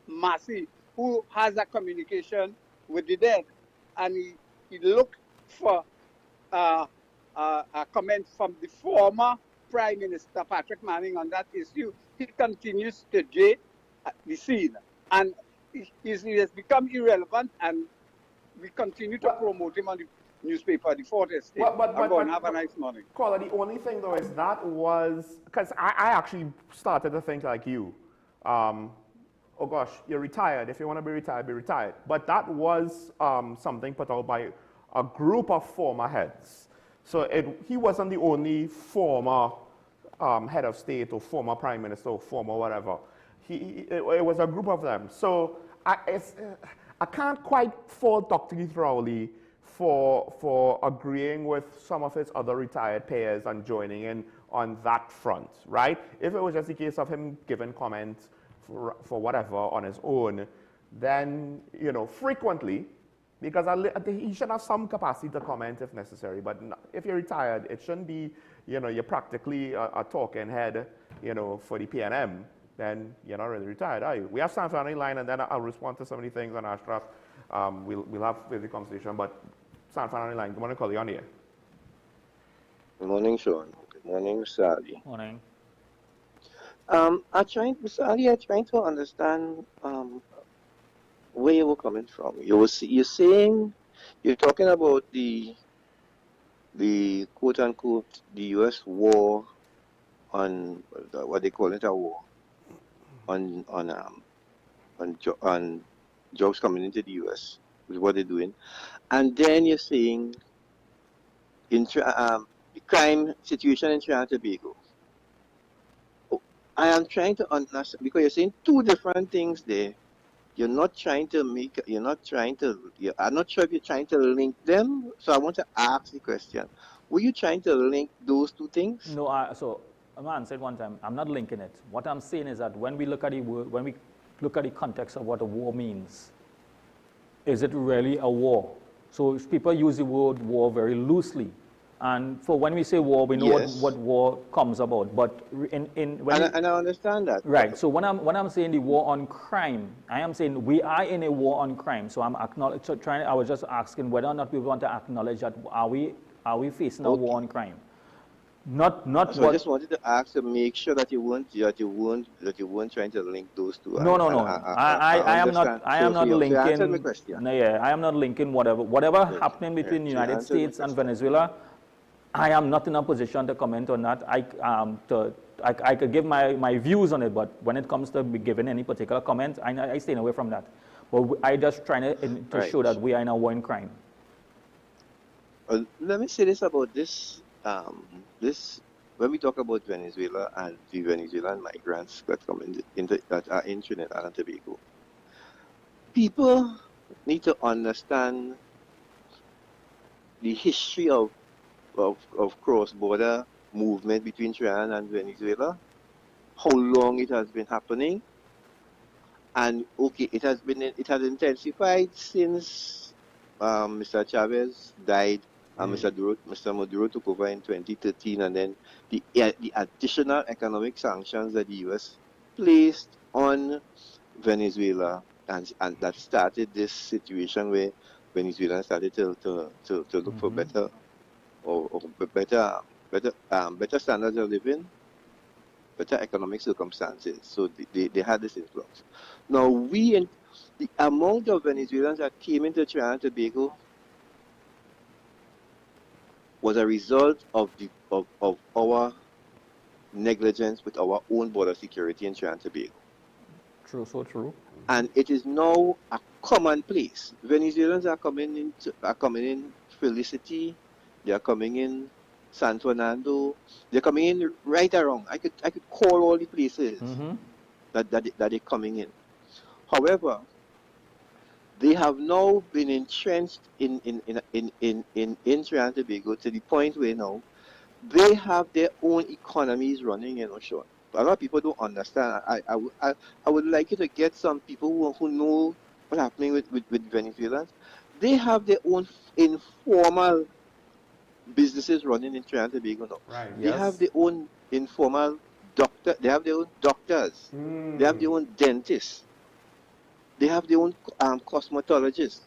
Massey, who has a communication with the dead, and he looked for a comment from the former Prime Minister Patrick Manning on that issue. He continues to jay the scene, and he has become irrelevant, and we continue to promote him on the newspaper, the Fourth Estate. Have a nice morning. Caller, the only thing though is that was, because I actually started to think like you. Oh gosh, you're retired. If you want to be retired, be retired. But that was something put out by a group of former heads. So he wasn't the only former head of state or former prime minister or former whatever. It was a group of them. So I can't quite fault Dr. Keith Rowley for agreeing with some of his other retired peers and joining in on that front, right? If it was just a case of him giving comments for whatever on his own, then, you know, frequently, because he should have some capacity to comment if necessary, but if you're retired, it shouldn't be, you know, you're practically a talking head, you know, for the PNM, then you're not really retired, are you? We have Sanford on the line, and then I'll respond to some of the things on Ashraf. We'll have the conversation, but Sanford on the line, good morning, call you on here. Good morning, Sean. Good morning, Mr. Ali. Morning. Mr. Ali, I'm trying to understand where you were coming from. You're saying, you're talking about the quote unquote the U.S. war on what they call it, a war on jobs coming into the U.S. with what they're doing, and then you're saying the crime situation in Trinidad and Tobago. I am trying to understand, because you're saying two different things there. I'm not sure if you're trying to link them. So I want to ask the question. Were you trying to link those two things? No, so a man said one time, I'm not linking it. What I'm saying is that when we look at the context of what a war means, is it really a war? So people use the word war very loosely. And for when we say war, we know what war comes about. But and I understand that. Right. So when I'm saying the war on crime, I am saying we are in a war on crime. So I'm I was just asking whether or not we want to acknowledge that are we facing a war on crime? Not. So I just wanted to ask to make sure that you weren't trying to link those two. No. I am not linking. I am not linking whatever happening between the United States and Venezuela. I am not in a position to comment on that. I could give my views on it, but when it comes to giving any particular comment, I stay away from that. But I just trying to show that we are in a war in crime. Let me say this about this this when we talk about Venezuela and the Venezuelan migrants that come that are in Trinidad and Tobago, people need to understand the history of cross-border movement between Trinidad and Venezuela, how long it has been happening, and okay, it has intensified since Mr. Chavez died and Mr. Maduro took over in 2013, and then the additional economic sanctions that the U.S. placed on Venezuela, and that started this situation where Venezuela started to look for better better standards of living, better economic circumstances. So they had this influx. Now the amount of Venezuelans that came into Trinidad and Tobago was a result of our negligence with our own border security in Trinidad and Tobago. True, so true. And it is now a commonplace. Venezuelans are coming in Felicity, they are coming in San Fernando, they're coming in right around. I could call all the places that they're coming in. However, they have now been entrenched in Trinidad and Tobago to the point where now they have their own economies running, Sean. A lot of people don't understand. I would like you to get some people who know what's happening with Venezuelans. They have their own informal businesses running in Trinidad and Tobago now. Right. They have their own informal doctor. They have their own doctors. They have their own dentists. They have their own cosmetologists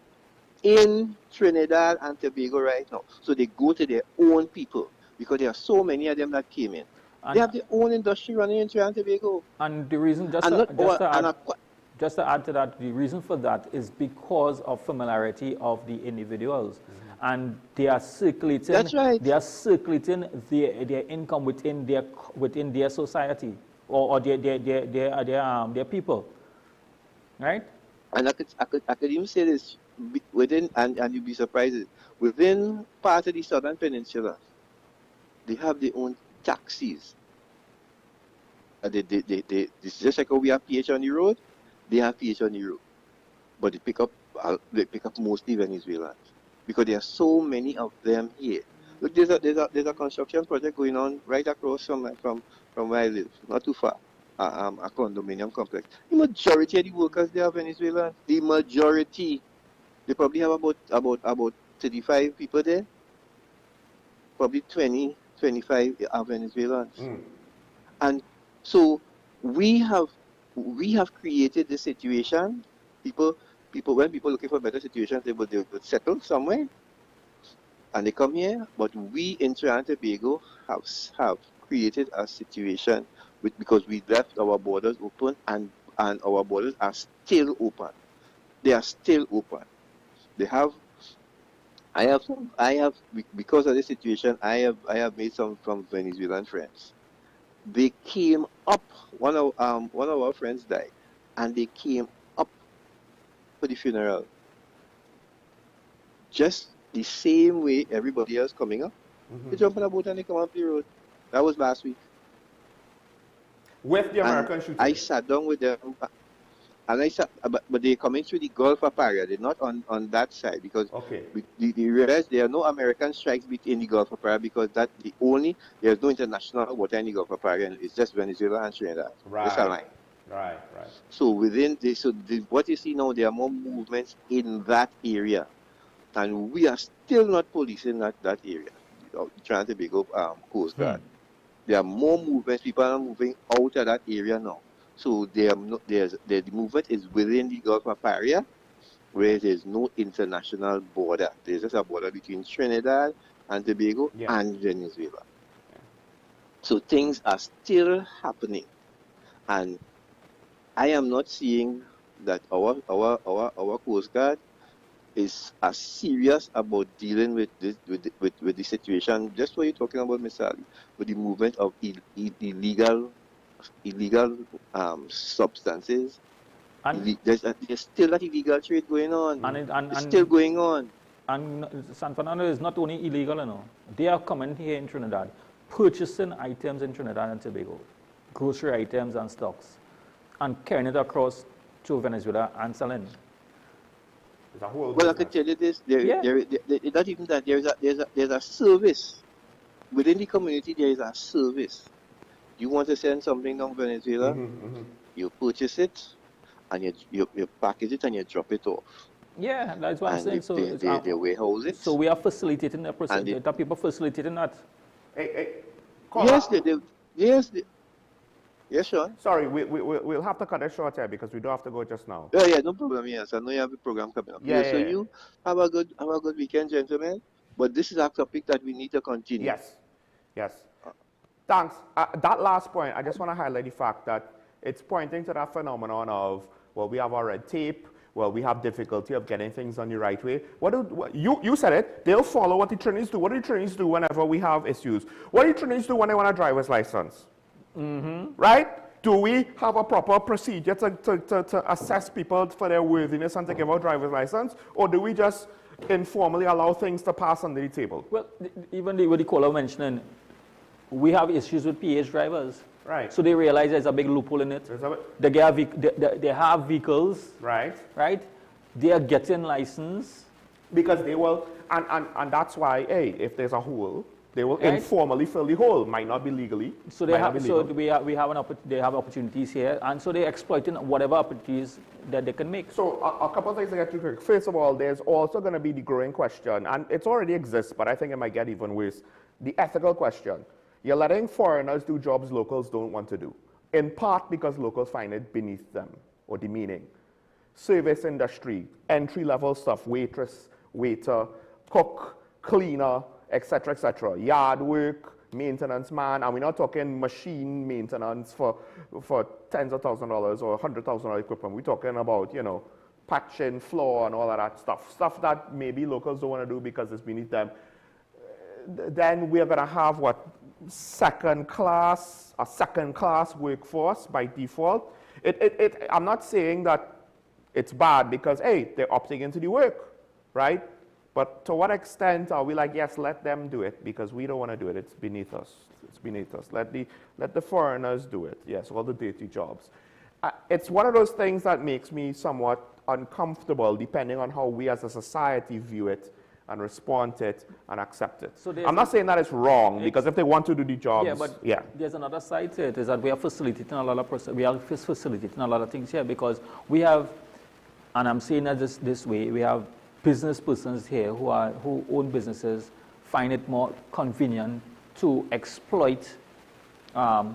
in Trinidad and Tobago right now. So they go to their own people because there are so many of them that came in. And they have their own industry running in Trinidad and Tobago. And the reason, just to add to that, the reason for that is because of familiarity of the individuals. And they are circulating. That's right. They are circulating their income within their society or their people, right? And I could even say this within, and you'd be surprised, within part of the Southern Peninsula, they have their own taxis. Just like how we have PH on the road, they have PH on the road, but they pick up mostly Venezuelans because there are so many of them here. Look, there's a construction project going on right across from where I live, not too far. A condominium complex. The majority of the workers there are Venezuelans. The majority, they probably have about 35 people there. Probably 20, 25 are Venezuelans. And so we have created this situation. When people looking for a better situation, they would settle somewhere, and they come here. But we in Trinidad and Tobago have created a situation because we left our borders open, and our borders are still open. They are still open. I have because of this situation, I have made some Venezuelan friends. They came up. One of our friends died, and they came up for the funeral. Just the same way everybody else coming up. They jump on a boat and they come up the road. That was last week. With the American shooting. I sat down with them, and but they're coming through the Gulf of Paria. They're not on that side because they realize there are no American strikes in the Gulf of Paria because there's no international water in the Gulf of Paria. It's just Venezuela and Trinidad. Right. That's a line. Right. So what you see now, there are more movements in that area, and we are still not policing that area. Trying to big up Coast Guard. There are more movements. People are moving out of that area now. So the movement is within the Gulf of Paria, where there's no international border. There's just a border between Trinidad and Tobago and Venezuela. So things are still happening, and I am not seeing that our Coast Guard is as serious about dealing with this with the situation. Just what you're talking about, Mr. Ali, with the movement of illegal substances. And there's still that illegal trade going on. It's still going on. And San Fernando is not only illegal, you know. They are coming here in Trinidad, purchasing items in Trinidad and Tobago, grocery items and stocks, and carrying it across to Venezuela and selling. Well, I can tell you this. Not even that. There's a service within the community. There is a service. You want to send something down Venezuela, you purchase it, and you package it and you drop it off. Yeah, that's what I'm saying. So they warehouse it. So we are facilitating the process. There are people facilitating that. Yes, Sean. Sorry, we'll have to cut it short here because we do have to go just now. Yeah, no problem. Yes, I know you have a program coming up. Yeah. You have a good weekend, gentlemen. But this is a topic that we need to continue. Yes. Thanks. That last point, I just want to highlight the fact that it's pointing to that phenomenon of, well, we have our red tape, well, we have difficulty of getting things done the right way. You said it, they'll follow what the trainees do. What do the trainees do whenever we have issues? What do the trainees do when they want a driver's license? Right? Do we have a proper procedure to assess people for their worthiness and to give out driver's license? Or do we just informally allow things to pass under the table? Well, even what the caller mentioning, we have issues with PH drivers. Right. So they realize there's a big loophole in it. They have vehicles. Right. Right. They are getting license. Because they will, and that's why, hey, if there's a hole, they will informally fill the hole. Might not be legally. So they have opportunities here, and so they're exploiting whatever opportunities that they can make. So a couple of things to get to quick. First of all, there's also going to be the growing question, and it already exists, but I think it might get even worse. The ethical question. You're letting foreigners do jobs locals don't want to do, in part because locals find it beneath them or demeaning. Service industry, entry-level stuff, waitress, waiter, cook, cleaner, etc., yard work, maintenance man, and we're not talking machine maintenance for tens of thousands of dollars or $100,000 equipment. We're talking about, patching, floor, and all of that stuff that maybe locals don't want to do because it's beneath them. Then we're going to have a second class workforce by default. I'm not saying that it's bad because, hey, they're opting into the work, right? But to what extent are we like, yes, let them do it because we don't want to do it. It's beneath us. Let the foreigners do it. Yes, all the dirty jobs. It's one of those things that makes me somewhat uncomfortable depending on how we as a society view it and respond to it and accept it. So I'm not saying that it's wrong because if they want to do the jobs, there's another side to it is that we are facilitating a lot of we are facilitating a lot of things here because we have, and I'm saying that this way, we have business persons here who own businesses find it more convenient to exploit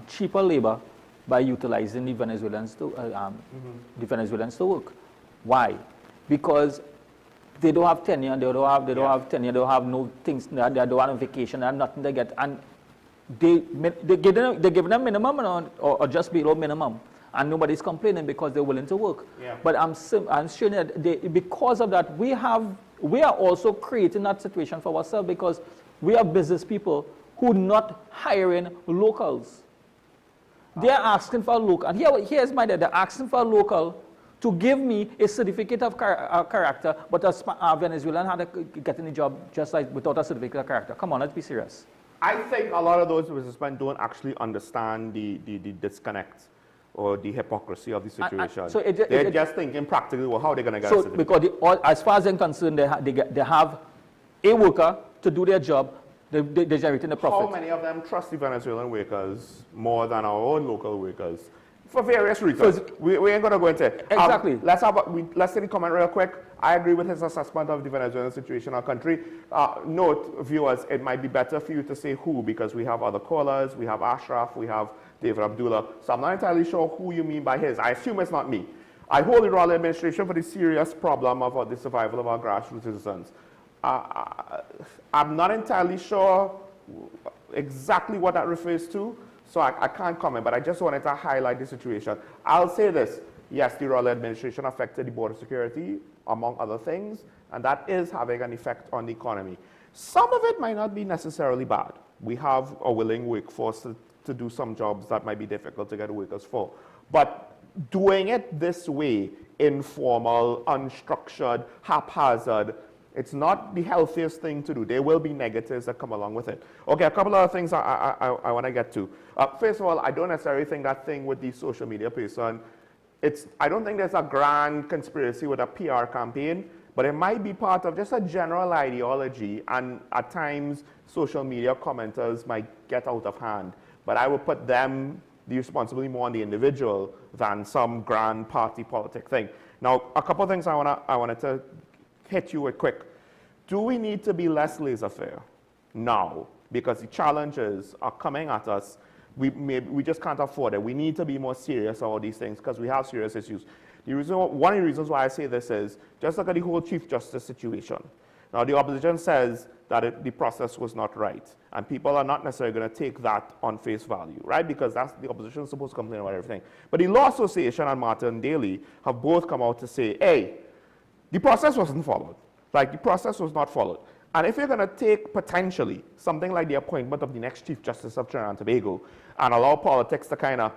cheaper labor by utilizing the Venezuelans to work. Why? Because they don't have tenure, they don't have no things, they don't have vacation, they have nothing they get, and they give them minimum or just below minimum, and nobody's complaining because they're willing to work. Yeah. But I'm showing that because of that, we are also creating that situation for ourselves because we are business people who are not hiring locals. They're asking for a local, and here's my idea, they're asking for a local to give me a certificate of character, but a Venezuelan had to get in the job just like without a certificate of character. Come on, let's be serious. I think a lot of those businessmen don't actually understand the disconnect or the hypocrisy of the situation. They're just thinking practically, well, how are they going to get a certificate? Because as far as I'm concerned, they have a worker to do their job, they're generating the profit. How many of them trust the Venezuelan workers more than our own local workers? For various reasons. We ain't going to go into it. Exactly. Let's take the comment real quick. I agree with his assessment of the Venezuelan situation in our country. Note, viewers, it might be better for you to say who because we have other callers. We have Ashraf, we have David Abdullah. So I'm not entirely sure who you mean by his. I assume it's not me. I hold the royal administration for the serious problem of the survival of our grassroots citizens. I'm not entirely sure exactly what that refers to. So I can't comment, but I just wanted to highlight the situation. I'll say this. Yes, the royal administration affected the border security, among other things, and that is having an effect on the economy. Some of it might not be necessarily bad. We have a willing workforce to do some jobs that might be difficult to get workers for. But doing it this way, informal, unstructured, haphazard, It's not the healthiest thing to do. There will be negatives that come along with it. Okay, a couple of other things I want to get to. First of all, I don't necessarily think that thing with the social media person, I don't think there's a grand conspiracy with a PR campaign, but it might be part of just a general ideology, and at times social media commenters might get out of hand. But I would put the responsibility more on the individual than some grand party politic thing. Now, a couple of things I wanted to hit you with quick. Do we need to be less laissez-faire now? Because the challenges are coming at us. We just can't afford it. We need to be more serious about these things because we have serious issues. One of the reasons why I say this is, just look at the whole Chief Justice situation. Now, the opposition says that the process was not right, and people are not necessarily going to take that on face value, right? Because that's the opposition is supposed to complain about everything. But the Law Association and Martin Daly have both come out to say, hey, the process wasn't followed. Like, the process was not followed. And if you're going to take, potentially, something like the appointment of the next Chief Justice of Trinidad and Tobago and allow politics to kind of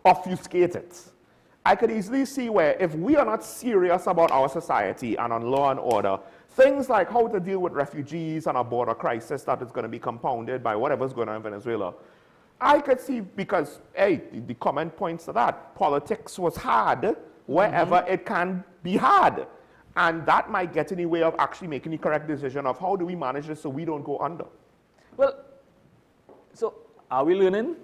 obfuscate it, I could easily see where if we are not serious about our society and on law and order, things like how to deal with refugees and a border crisis that is going to be compounded by whatever's going on in Venezuela, I could see, because, hey, the comment points to that. Politics was hard wherever it can be hard. And that might get in the way of actually making the correct decision of how do we manage this so we don't go under. Well, so are we learning?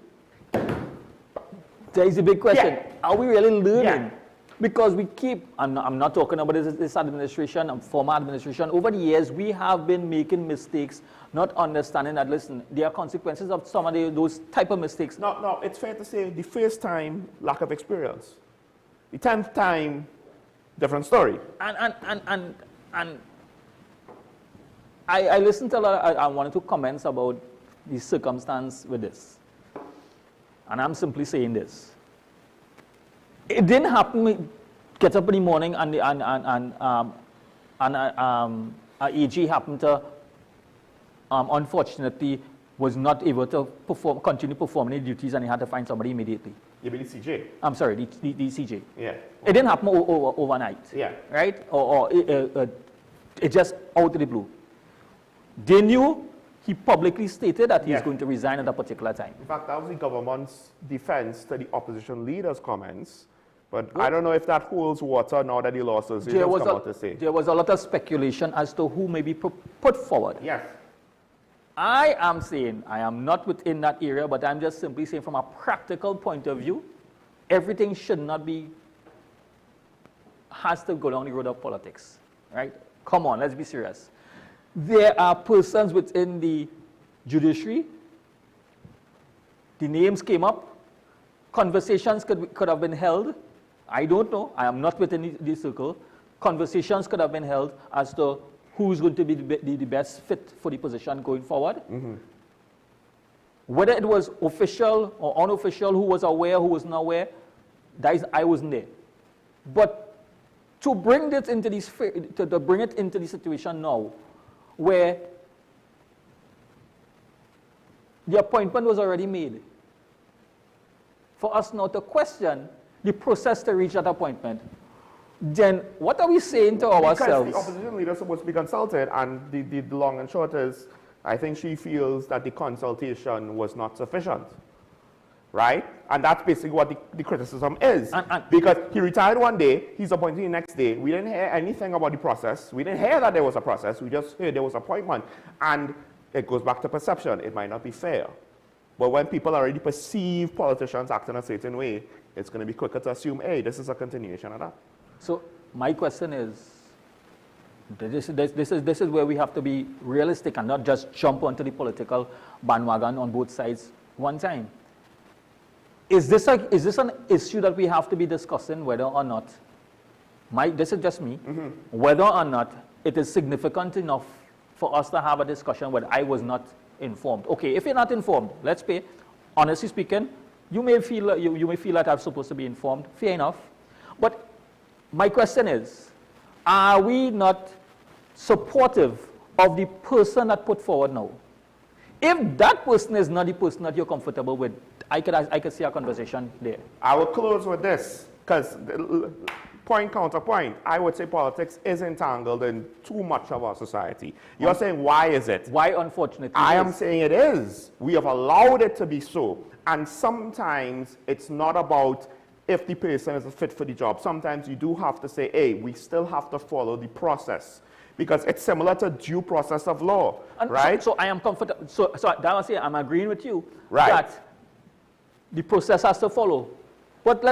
There is a big question. Yeah. Are we really learning? Yeah. Because we keep, I'm not talking about this administration, former administration. Over the years, we have been making mistakes, not understanding that, listen, there are consequences of some of those type of mistakes. No, it's fair to say the first time, lack of experience. The 10th time, different story. And I listened to a lot, I wanted to comment about the circumstance with this. And I'm simply saying this. It didn't happen, get up in the morning and AG happened to, unfortunately, was not able to continue performing the duties and he had to find somebody immediately. You mean the CJ? I'm sorry, the CJ. Yeah. It didn't happen overnight. Yeah. Right? Or it just out of the blue. They knew, he publicly stated that he's going to resign at a particular time. In fact, that was the government's defense to the opposition leader's comments. But I don't know if that holds water now that the Law Association has come out to say. There was a lot of speculation as to who may be put forward. Yes. I am saying, I am not within that area, but I'm just simply saying from a practical point of view, everything should not be, has to go down the road of politics, right? Come on, let's be serious. There are persons within the judiciary, the names came up, conversations could have been held. I don't know, I am not within the circle. Conversations could have been held as to who's going to be the best fit for the position going forward. Mm-hmm. Whether it was official or unofficial, who was aware, who was not aware, I wasn't there. But to bring it into this, to bring it into the situation now, where the appointment was already made, for us now to question the process to reach that appointment, then what are we saying to ourselves? Because the opposition leader is supposed to be consulted, and the long and short is, I think she feels that the consultation was not sufficient, right? And that's basically what the criticism is. Because he retired one day, he's appointed the next day. We didn't hear anything about the process. We didn't hear that there was a process. We just heard there was an appointment. And it goes back to perception. It might not be fair. But when people already perceive politicians acting a certain way, it's going to be quicker to assume, hey, this is a continuation of that. So my question is, this is where we have to be realistic and not just jump onto the political bandwagon on both sides one time. Is this an issue that we have to be discussing whether or not, this is just me, whether or not it is significant enough for us to have a discussion where I was not informed? Okay, if you're not informed, let's pay, honestly speaking, you may feel that I'm supposed to be informed, fair enough. But my question is, are we not supportive of the person that put forward now? If that person is not the person that you're comfortable with, I could see a conversation there. I will close with this, because point counterpoint, I would say politics is entangled in too much of our society. You're saying, why is it? Why, unfortunately? I am saying it is. We have allowed it to be so. And sometimes it's not about if the person is fit for the job. Sometimes you do have to say, hey, we still have to follow the process. Because it's similar to due process of law, right? So I am comfortable. So that was it. I'm agreeing with you that the process has to follow. But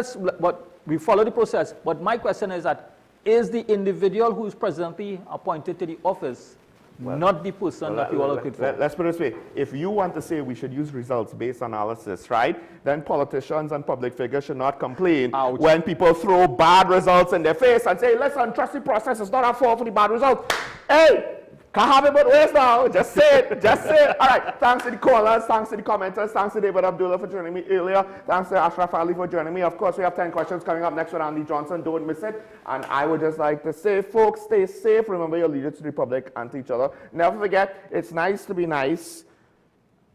we follow the process. But my question is that, is the individual who is presently appointed to the office not the person that you are looking for? Let's put it this way. If you want to say we should use results-based analysis, right, then politicians and public figures should not complain when people throw bad results in their face and say, listen, trust the process, it's not our fault for the bad results. Hey! Can't have it both ways now. Just say it. Just say it. All right. Thanks to the callers. Thanks to the commenters. Thanks to David Abdullah for joining me earlier. Thanks to Ashraf Ali for joining me. Of course, we have 10 questions coming up next with Andy Johnson. Don't miss it. And I would just like to say, folks, stay safe. Remember your allegiance to the Republic and to each other. Never forget, it's nice to be nice.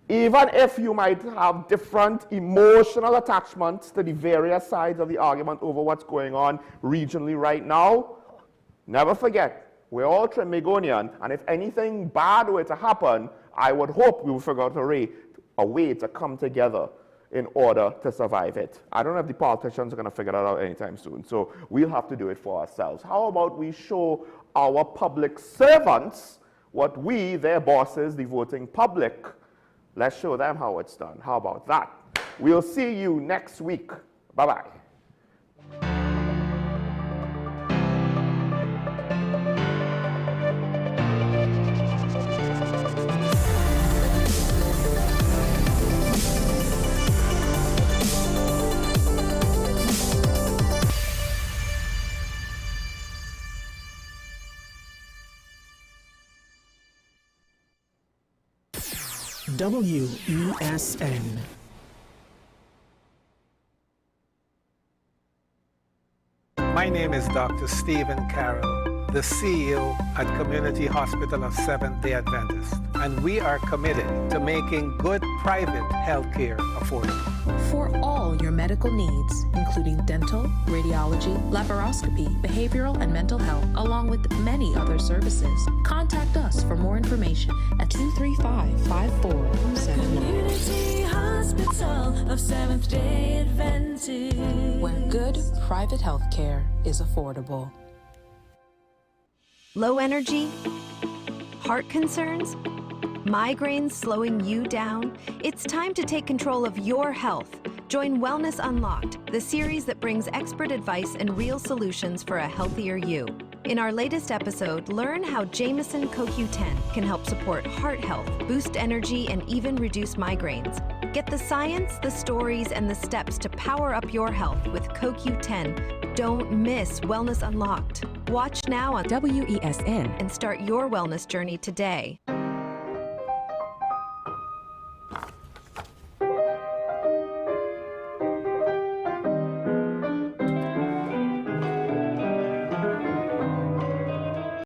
Even if you might have different emotional attachments to the various sides of the argument over what's going on regionally right now, never forget, we're all Trimegonian, and if anything bad were to happen, I would hope we would figure out a way to come together in order to survive it. I don't know if the politicians are going to figure that out anytime soon, so we'll have to do it for ourselves. How about we show our public servants what we, their bosses, the voting public, let's show them how it's done. How about that? We'll see you next week. Bye-bye. WESN. My name is Dr. Stephen Carroll, the CEO at Community Hospital of Seventh-day Adventist, and we are committed to making good private health care affordable. For all your medical needs, including dental, radiology, laparoscopy, behavioral and mental health, along with many other services, contact us for more information at 235-5479. Community Hospital of Seventh-day Adventist, where good private health care is affordable. Low energy? Heart concerns? Migraines slowing you down? It's time to take control of your health. Join Wellness Unlocked, the series that brings expert advice and real solutions for a healthier you. In our latest episode, learn how Jameson CoQ10 can help support heart health, boost energy, and even reduce migraines. Get the science, the stories, and the steps to power up your health with CoQ10. Don't miss Wellness Unlocked. Watch now on WESN and start your wellness journey today.